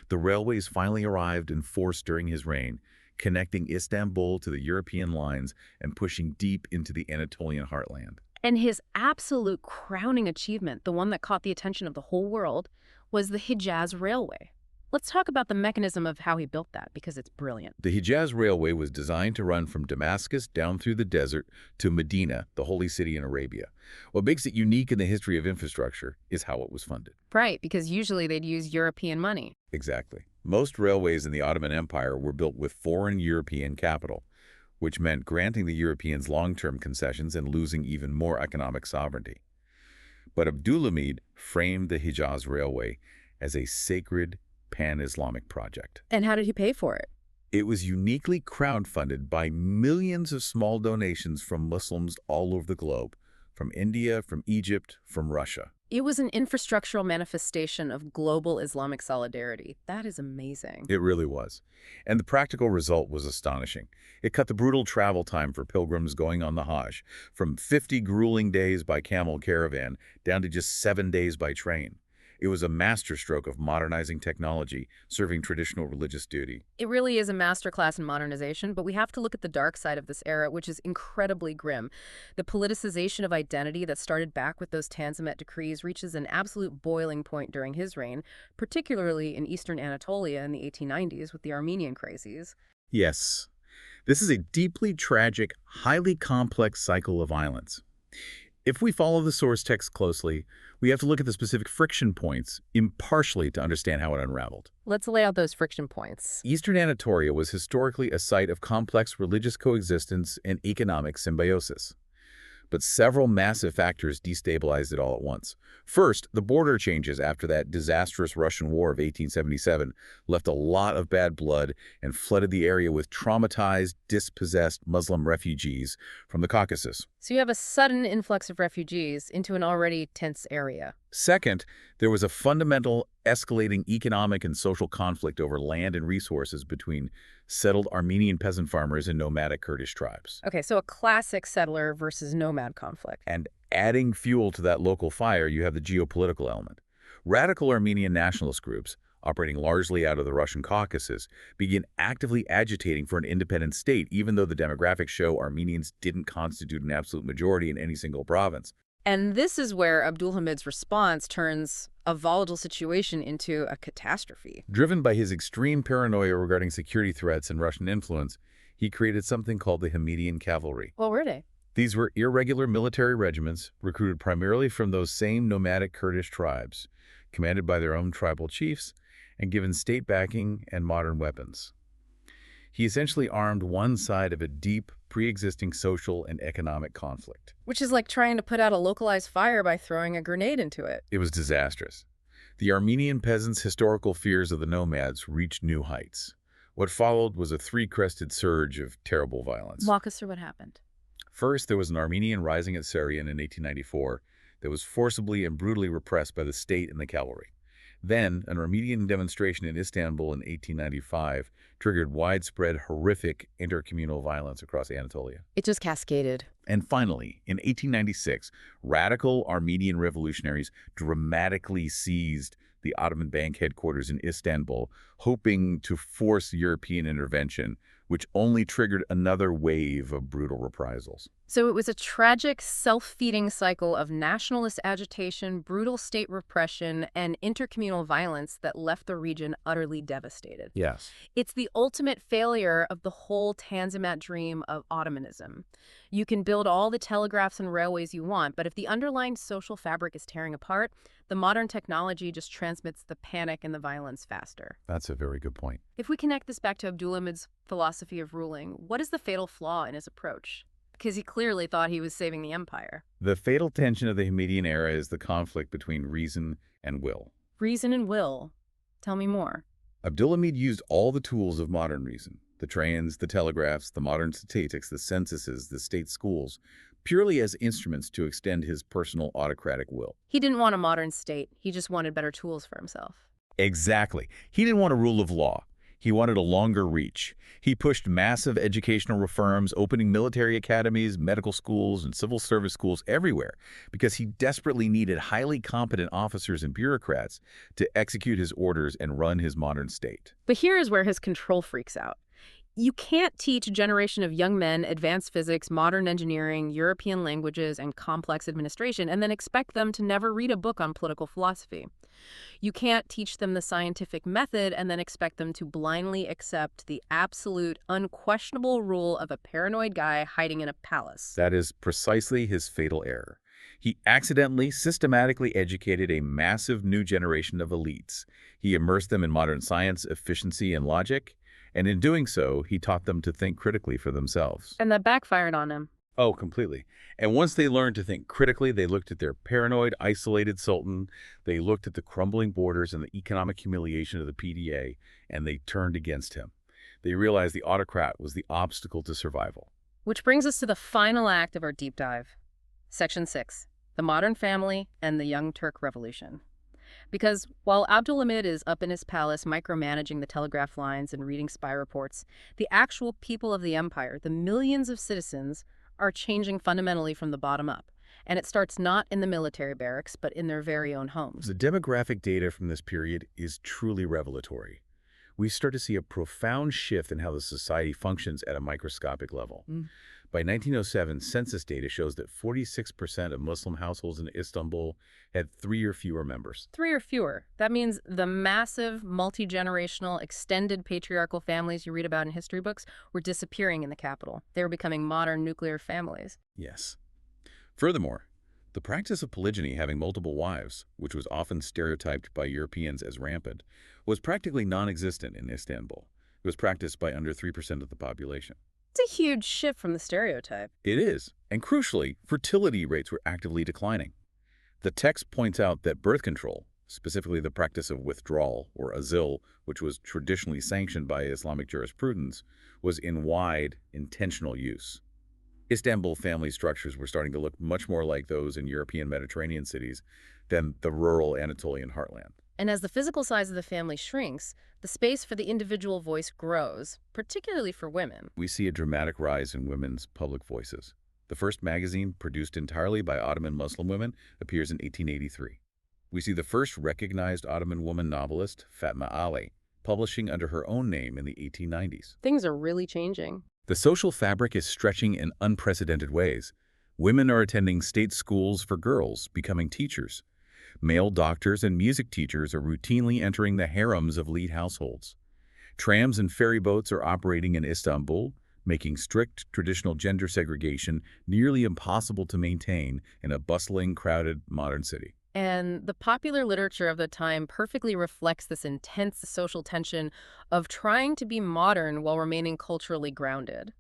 The railways finally arrived in force during his reign, connecting Istanbul to the European lines and pushing deep into the Anatolian heartland. And his absolute crowning achievement, the one that caught the attention of the whole world, was the Hijaz Railway. Let's talk about the mechanism of how he built that, because it's brilliant. The Hijaz Railway was designed to run from Damascus down through the desert to Medina, the holy city in Arabia. What makes it unique in the history of infrastructure is how it was funded. Right, because usually they'd use European money. Exactly. Most railways in the Ottoman Empire were built with foreign European capital, which meant granting the Europeans long-term concessions and losing even more economic sovereignty. But Abdulhamid framed the Hijaz Railway as a sacred pan-Islamic project. And how did he pay for it? It was uniquely crowdfunded by millions of small donations from Muslims all over the globe, from India, from Egypt, from Russia. It was an infrastructural manifestation of global Islamic solidarity. That is amazing. It really was. And the practical result was astonishing. It cut the brutal travel time for pilgrims going on the Hajj from 50 grueling days by camel caravan down to just 7 days by train. It was a masterstroke of modernizing technology, serving traditional religious duty. It really is a masterclass in modernization, but we have to look at the dark side of this era, which is incredibly grim. The politicization of identity that started back with those Tanzimat decrees reaches an absolute boiling point during his reign, particularly in eastern Anatolia in the 1890s with the Armenian crises. Yes, this is a deeply tragic, highly complex cycle of violence. If we follow the source text closely, we have to look at the specific friction points impartially to understand how it unraveled. Let's lay out those friction points. Eastern Anatolia was historically a site of complex religious coexistence and economic symbiosis. But several massive factors destabilized it all at once. First, the border changes after that disastrous Russian War of 1877 left a lot of bad blood and flooded the area with traumatized, dispossessed Muslim refugees from the Caucasus. So you have a sudden influx of refugees into an already tense area. Second, there was a fundamental, escalating economic and social conflict over land and resources between settled Armenian peasant farmers and nomadic Kurdish tribes. Okay, so a classic settler versus nomad conflict. And adding fuel to that local fire, you have the geopolitical element. Radical Armenian nationalist groups, operating largely out of the Russian Caucasus, began actively agitating for an independent state, even though the demographics show Armenians didn't constitute an absolute majority in any single province. And this is where Abdulhamid's response turns a volatile situation into a catastrophe. Driven by his extreme paranoia regarding security threats and Russian influence, he created something called the Hamidian Cavalry. What were they? These were irregular military regiments recruited primarily from those same nomadic Kurdish tribes, commanded by their own tribal chiefs and given state backing and modern weapons. He essentially armed one side of a deep, pre-existing social and economic conflict. Which is like trying to put out a localized fire by throwing a grenade into it. It was disastrous. The Armenian peasants' historical fears of the nomads reached new heights. What followed was a three-crested surge of terrible violence. Walk us through what happened. First, there was an Armenian rising at Serian in 1894 that was forcibly and brutally repressed by the state and the cavalry. Then, an Armenian demonstration in Istanbul in 1895 triggered widespread, horrific intercommunal violence across Anatolia. It just cascaded. And finally, in 1896, radical Armenian revolutionaries dramatically seized the Ottoman Bank headquarters in Istanbul, hoping to force European intervention, which only triggered another wave of brutal reprisals. So it was a tragic, self-feeding cycle of nationalist agitation, brutal state repression, and intercommunal violence that left the region utterly devastated. Yes. It's the ultimate failure of the whole Tanzimat dream of Ottomanism. You can build all the telegraphs and railways you want, but if the underlying social fabric is tearing apart, the modern technology just transmits the panic and the violence faster. That's a very good point. If we connect this back to Abdulhamid's philosophy of ruling, what is the fatal flaw in his approach? Because he clearly thought he was saving the empire. The fatal tension of the Hamidian era is the conflict between reason and will. Reason and will. Tell me more. Abdulhamid used all the tools of modern reason, the trains, the telegraphs, the modern statistics, the censuses, the state schools, purely as instruments to extend his personal autocratic will. He didn't want a modern state. He just wanted better tools for himself. Exactly. He didn't want a rule of law. He wanted a longer reach. He pushed massive educational reforms, opening military academies, medical schools, and civil service schools everywhere, because he desperately needed highly competent officers and bureaucrats to execute his orders and run his modern state. But here is where his control freaks out. You can't teach a generation of young men advanced physics, modern engineering, European languages, and complex administration, and then expect them to never read a book on political philosophy. You can't teach them the scientific method and then expect them to blindly accept the absolute, unquestionable rule of a paranoid guy hiding in a palace. That is precisely his fatal error. He accidentally, systematically educated a massive new generation of elites. He immersed them in modern science, efficiency, and logic, And in doing so, he taught them to think critically for themselves. And that backfired on him. Oh, completely. And once they learned to think critically, they looked at their paranoid, isolated sultan, they looked at the crumbling borders and the economic humiliation of the PDA, and they turned against him. They realized the autocrat was the obstacle to survival. Which brings us to the final act of our deep dive. Section 6, the modern family and the Young Turk Revolution. Because while Abdulhamid is up in his palace micromanaging the telegraph lines and reading spy reports, the actual people of the empire, the millions of citizens, are changing fundamentally from the bottom up. And it starts not in the military barracks, but in their very own homes. The demographic data from this period is truly revelatory. We start to see a profound shift in how the society functions at a microscopic level. By 1907, census data shows that 46% of Muslim households in Istanbul had 3 or fewer members. 3 or fewer. That means the massive, multi-generational, extended patriarchal families you read about in history books were disappearing in the capital. They were becoming modern nuclear families. Yes. Furthermore, the practice of polygyny, having multiple wives, which was often stereotyped by Europeans as rampant, was practically non-existent in Istanbul. It was practiced by under 3% of the population. It's a huge shift from the stereotype. It is. And crucially, fertility rates were actively declining. The text points out that birth control, specifically the practice of withdrawal or azil, which was traditionally sanctioned by Islamic jurisprudence, was in wide, intentional use. Istanbul family structures were starting to look much more like those in European Mediterranean cities than the rural Anatolian heartland. And as the physical size of the family shrinks, the space for the individual voice grows, particularly for women. We see a dramatic rise in women's public voices. The first magazine, produced entirely by Ottoman Muslim women, appears in 1883. We see the first recognized Ottoman woman novelist, Fatma Ali, publishing under her own name in the 1890s. Things are really changing. The social fabric is stretching in unprecedented ways. Women are attending state schools for girls, becoming teachers. Male doctors and music teachers are routinely entering the harems of elite households. Trams and ferry boats are operating in Istanbul, making strict traditional gender segregation nearly impossible to maintain in a bustling, crowded, modern city. And the popular literature of the time perfectly reflects this intense social tension of trying to be modern while remaining culturally grounded.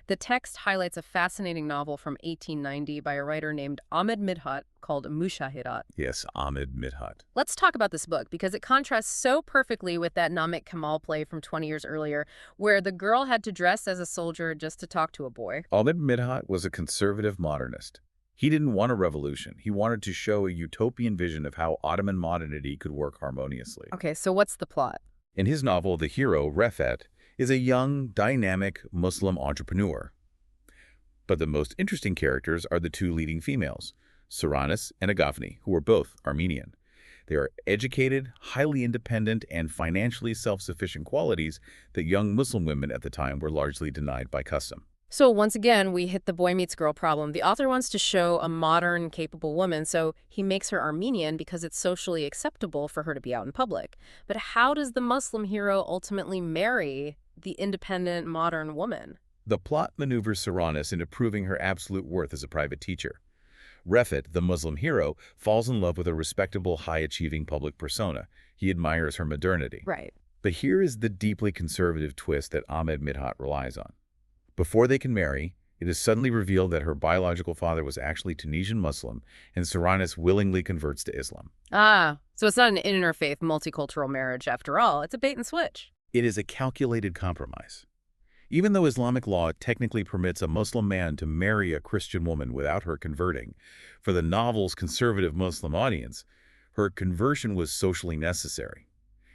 The text highlights a fascinating novel from 1890 by a writer named Ahmed Midhat called Mushahirat. Yes, Ahmed Midhat. Let's talk about this book because it contrasts so perfectly with that Namik Kemal play from 20 years earlier, where the girl had to dress as a soldier just to talk to a boy. Ahmed Midhat was a conservative modernist. He didn't want a revolution. He wanted to show a utopian vision of how Ottoman modernity could work harmoniously. Okay, so what's the plot? In his novel, the hero, Refet, is a young, dynamic Muslim entrepreneur. But the most interesting characters are the 2 leading females, Saranis and Agafni, who are both Armenian. They are educated, highly independent, and financially self-sufficient qualities that young Muslim women at the time were largely denied by custom. So once again, we hit the boy meets girl problem. The author wants to show a modern, capable woman, so he makes her Armenian because it's socially acceptable for her to be out in public. But how does the Muslim hero ultimately marry the independent, modern woman? The plot maneuvers Saranis into proving her absolute worth as a private teacher. Refet, the Muslim hero, falls in love with a respectable, high-achieving public persona. He admires her modernity. Right. But here is the deeply conservative twist that Ahmed Midhat relies on. Before they can marry, it is suddenly revealed that her biological father was actually Tunisian Muslim, and Saranis willingly converts to Islam. Ah, so it's not an interfaith multicultural marriage after all. It's a bait and switch. It is a calculated compromise. Even though Islamic law technically permits a Muslim man to marry a Christian woman without her converting, for the novel's conservative Muslim audience, her conversion was socially necessary.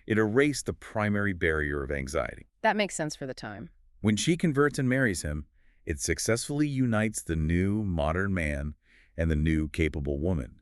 It erased the primary barrier of anxiety. That makes sense for the time. When she converts and marries him, it successfully unites the new modern man and the new capable woman.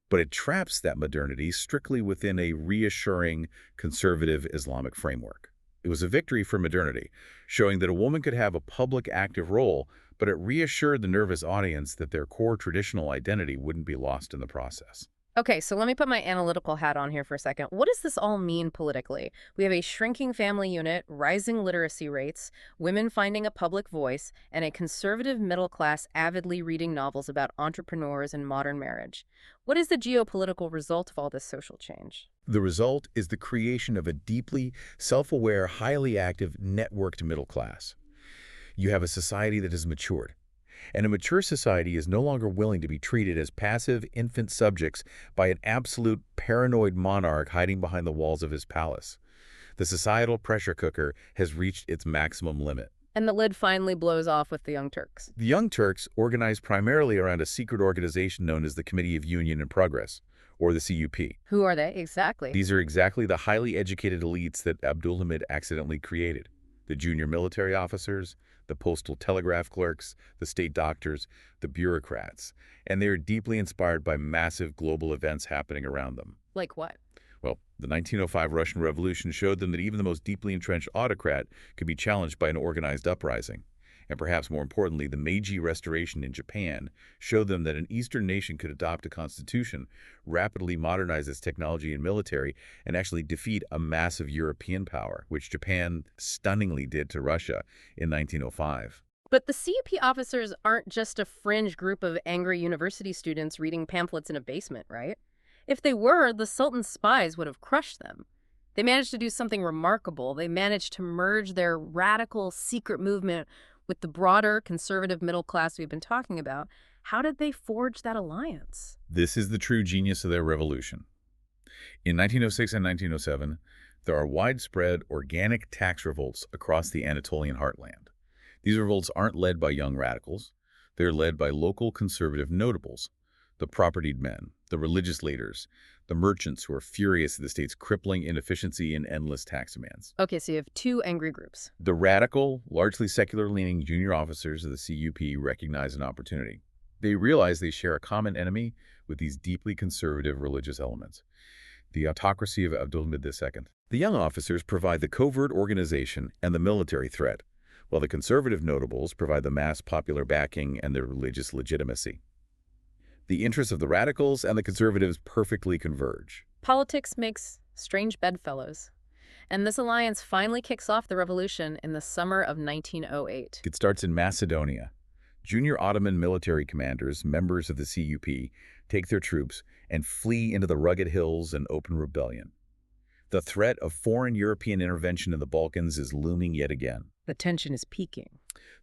But it traps that modernity strictly within a reassuring conservative Islamic framework. It was a victory for modernity, showing that a woman could have a public active role, but it reassured the nervous audience that their core traditional identity wouldn't be lost in the process. Okay, so let me put my analytical hat on here for a second. What does this all mean politically? We have a shrinking family unit, rising literacy rates, women finding a public voice, and a conservative middle class avidly reading novels about entrepreneurs and modern marriage. What is the geopolitical result of all this social change? The result is the creation of a deeply self-aware, highly active, networked middle class. You have a society that has matured. And a mature society is no longer willing to be treated as passive infant subjects by an absolute paranoid monarch hiding behind the walls of his palace. The societal pressure cooker has reached its maximum limit. And the lid finally blows off with the Young Turks. The Young Turks, organized primarily around a secret organization known as the Committee of Union and Progress, or the CUP. Who are they exactly? These are exactly the highly educated elites that Abdulhamid accidentally created. The junior military officers, the postal telegraph clerks, the state doctors, the bureaucrats. And they are deeply inspired by massive global events happening around them. Like what? Well, the 1905 Russian Revolution showed them that even the most deeply entrenched autocrat could be challenged by an organized uprising. And perhaps more importantly, the Meiji Restoration in Japan showed them that an Eastern nation could adopt a constitution, rapidly modernize its technology and military, and actually defeat a massive European power, which Japan stunningly did to Russia in 1905. But the CUP officers aren't just a fringe group of angry university students reading pamphlets in a basement, right? If they were, the Sultan's spies would have crushed them. They managed to do something remarkable. They managed to merge their radical secret movement with the broader conservative middle class we've been talking about. How did they forge that alliance? This is the true genius of their revolution. In 1906 and 1907, there are widespread organic tax revolts across the Anatolian heartland. These revolts aren't led by young radicals. They're led by local conservative notables, the propertied men, the religious leaders, the merchants who are furious at the state's crippling inefficiency and endless tax demands. Okay, so you have two angry groups. The radical, largely secular-leaning junior officers of the CUP recognize an opportunity. They realize they share a common enemy with these deeply conservative religious elements, the autocracy of Abdulhamid II. The young officers provide the covert organization and the military threat, while the conservative notables provide the mass popular backing and the religious legitimacy. The interests of the radicals and the conservatives perfectly converge. Politics makes strange bedfellows. And this alliance finally kicks off the revolution in the summer of 1908. It starts in Macedonia. Junior Ottoman military commanders, members of the CUP, take their troops and flee into the rugged hills in open rebellion. The threat of foreign European intervention in the Balkans is looming yet again. The tension is peaking.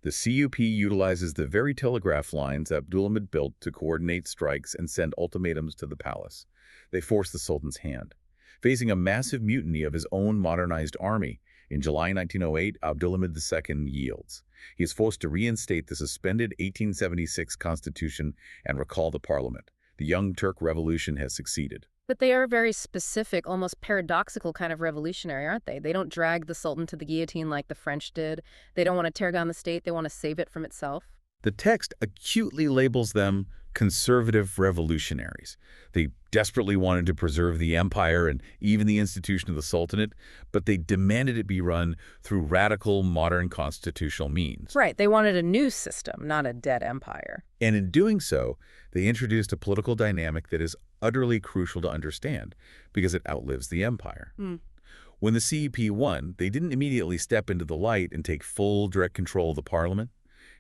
The CUP utilizes the very telegraph lines Abdulhamid built to coordinate strikes and send ultimatums to the palace. They force the Sultan's hand. Facing a massive mutiny of his own modernized army, in July 1908, Abdulhamid II yields. He is forced to reinstate the suspended 1876 constitution and recall the parliament. The Young Turk Revolution has succeeded. But they are a very specific, almost paradoxical kind of revolutionary, aren't they? They don't drag the Sultan to the guillotine like the French did. They don't want to tear down the state. They want to save it from itself. The text acutely labels them conservative revolutionaries. They desperately wanted to preserve the empire and even the institution of the Sultanate, but they demanded it be run through radical, modern constitutional means. Right. They wanted a new system, not a dead empire. And in doing so, they introduced a political dynamic that is utterly crucial to understand because it outlives the empire. When the CUP won, they didn't immediately step into the light and take full direct control of the parliament.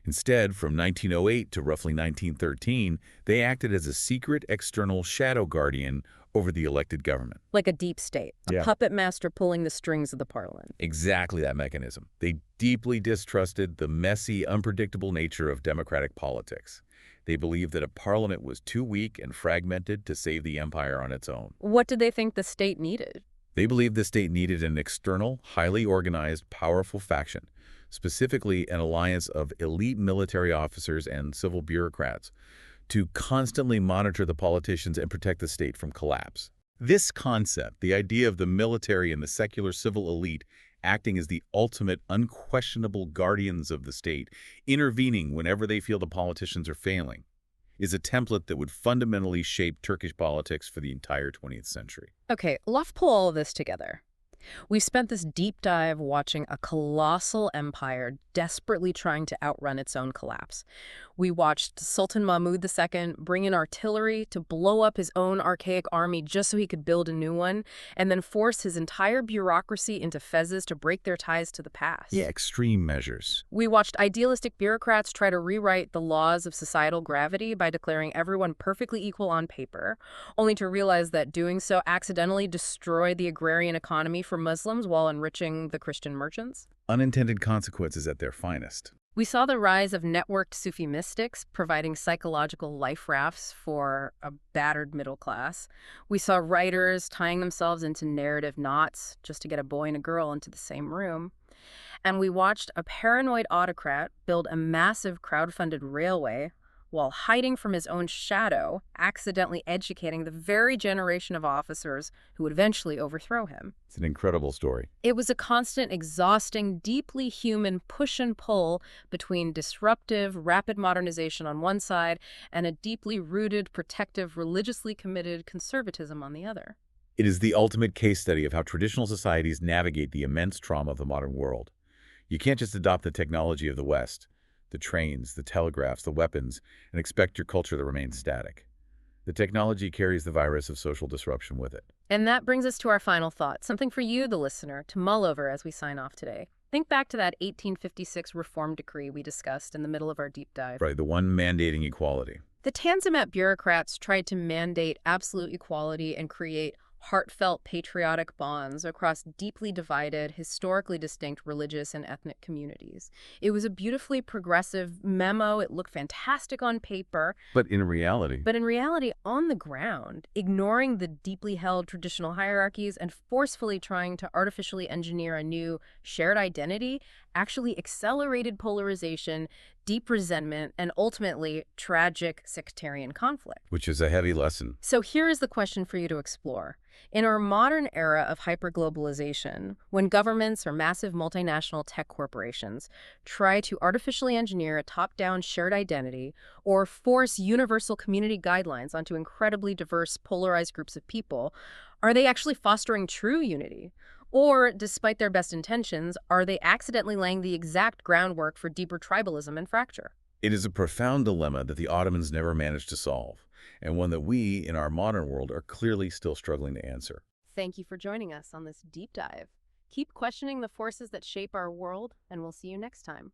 Instead, from 1908 to roughly 1913, they acted as a secret external shadow guardian over the elected government. Like a deep state, a puppet master pulling the strings of the parliament. Exactly that mechanism. They deeply distrusted the messy, unpredictable nature of democratic politics. They believed that a parliament was too weak and fragmented to save the empire on its own. What did they think the state needed? They believed the state needed an external, highly organized, powerful faction, specifically an alliance of elite military officers and civil bureaucrats, to constantly monitor the politicians and protect the state from collapse. This concept, the idea of the military and the secular civil elite acting as the ultimate, unquestionable guardians of the state, intervening whenever they feel the politicians are failing, is a template that would fundamentally shape Turkish politics for the entire 20th century. Okay, let's pull all of this together. We spent this deep dive watching a colossal empire desperately trying to outrun its own collapse. We watched Sultan Mahmud II bring in artillery to blow up his own archaic army just so he could build a new one, and then force his entire bureaucracy into fezzes to break their ties to the Yeah, past. extreme measures. We watched idealistic bureaucrats try to rewrite the laws of societal gravity by declaring everyone perfectly equal on paper, only to realize that doing so accidentally destroyed the agrarian economy for Muslims while enriching the Christian merchants. Unintended consequences at their finest. We saw the rise of networked Sufi mystics providing psychological life rafts for a battered middle class. We saw writers tying themselves into narrative knots just to get a boy and a girl into the same room. And we watched a paranoid autocrat build a massive crowd-funded railway while hiding from his own shadow, accidentally educating the very generation of officers who would eventually overthrow him. It's an incredible story. It was a constant, exhausting, deeply human push and pull between disruptive, rapid modernization on one side and a deeply rooted, protective, religiously committed conservatism on the other. It is the ultimate case study of how traditional societies navigate the immense trauma of the modern world. You can't just adopt the technology of the West, the trains, the telegraphs, the weapons, and expect your culture to remain static. The technology carries the virus of social disruption with it. And that brings us to our final thought, something for you, the listener, to mull over as we sign off today. Think back to that 1856 reform decree we discussed in the middle of our deep dive. Right, the one mandating equality. The Tanzimat bureaucrats tried to mandate absolute equality and create heartfelt patriotic bonds across deeply divided, historically distinct religious and ethnic communities. It was a beautifully progressive memo. It looked fantastic on paper, But in reality, but in reality, on the ground, ignoring the deeply held traditional hierarchies and forcefully trying to artificially engineer a new shared identity actually accelerated polarization, deep resentment, and ultimately tragic sectarian conflict. which is a heavy lesson. So here is the question for you to explore. In our modern era of hyperglobalization, when governments or massive multinational tech corporations try to artificially engineer a top-down shared identity or force universal community guidelines onto incredibly diverse, polarized groups of people, are they actually fostering true unity? Or, despite their best intentions, are they accidentally laying the exact groundwork for deeper tribalism and fracture? It is a profound dilemma that the Ottomans never managed to solve, and one that we, in our modern world, are clearly still struggling to answer. Thank you for joining us on this deep dive. Keep questioning the forces that shape our world, and we'll see you next time.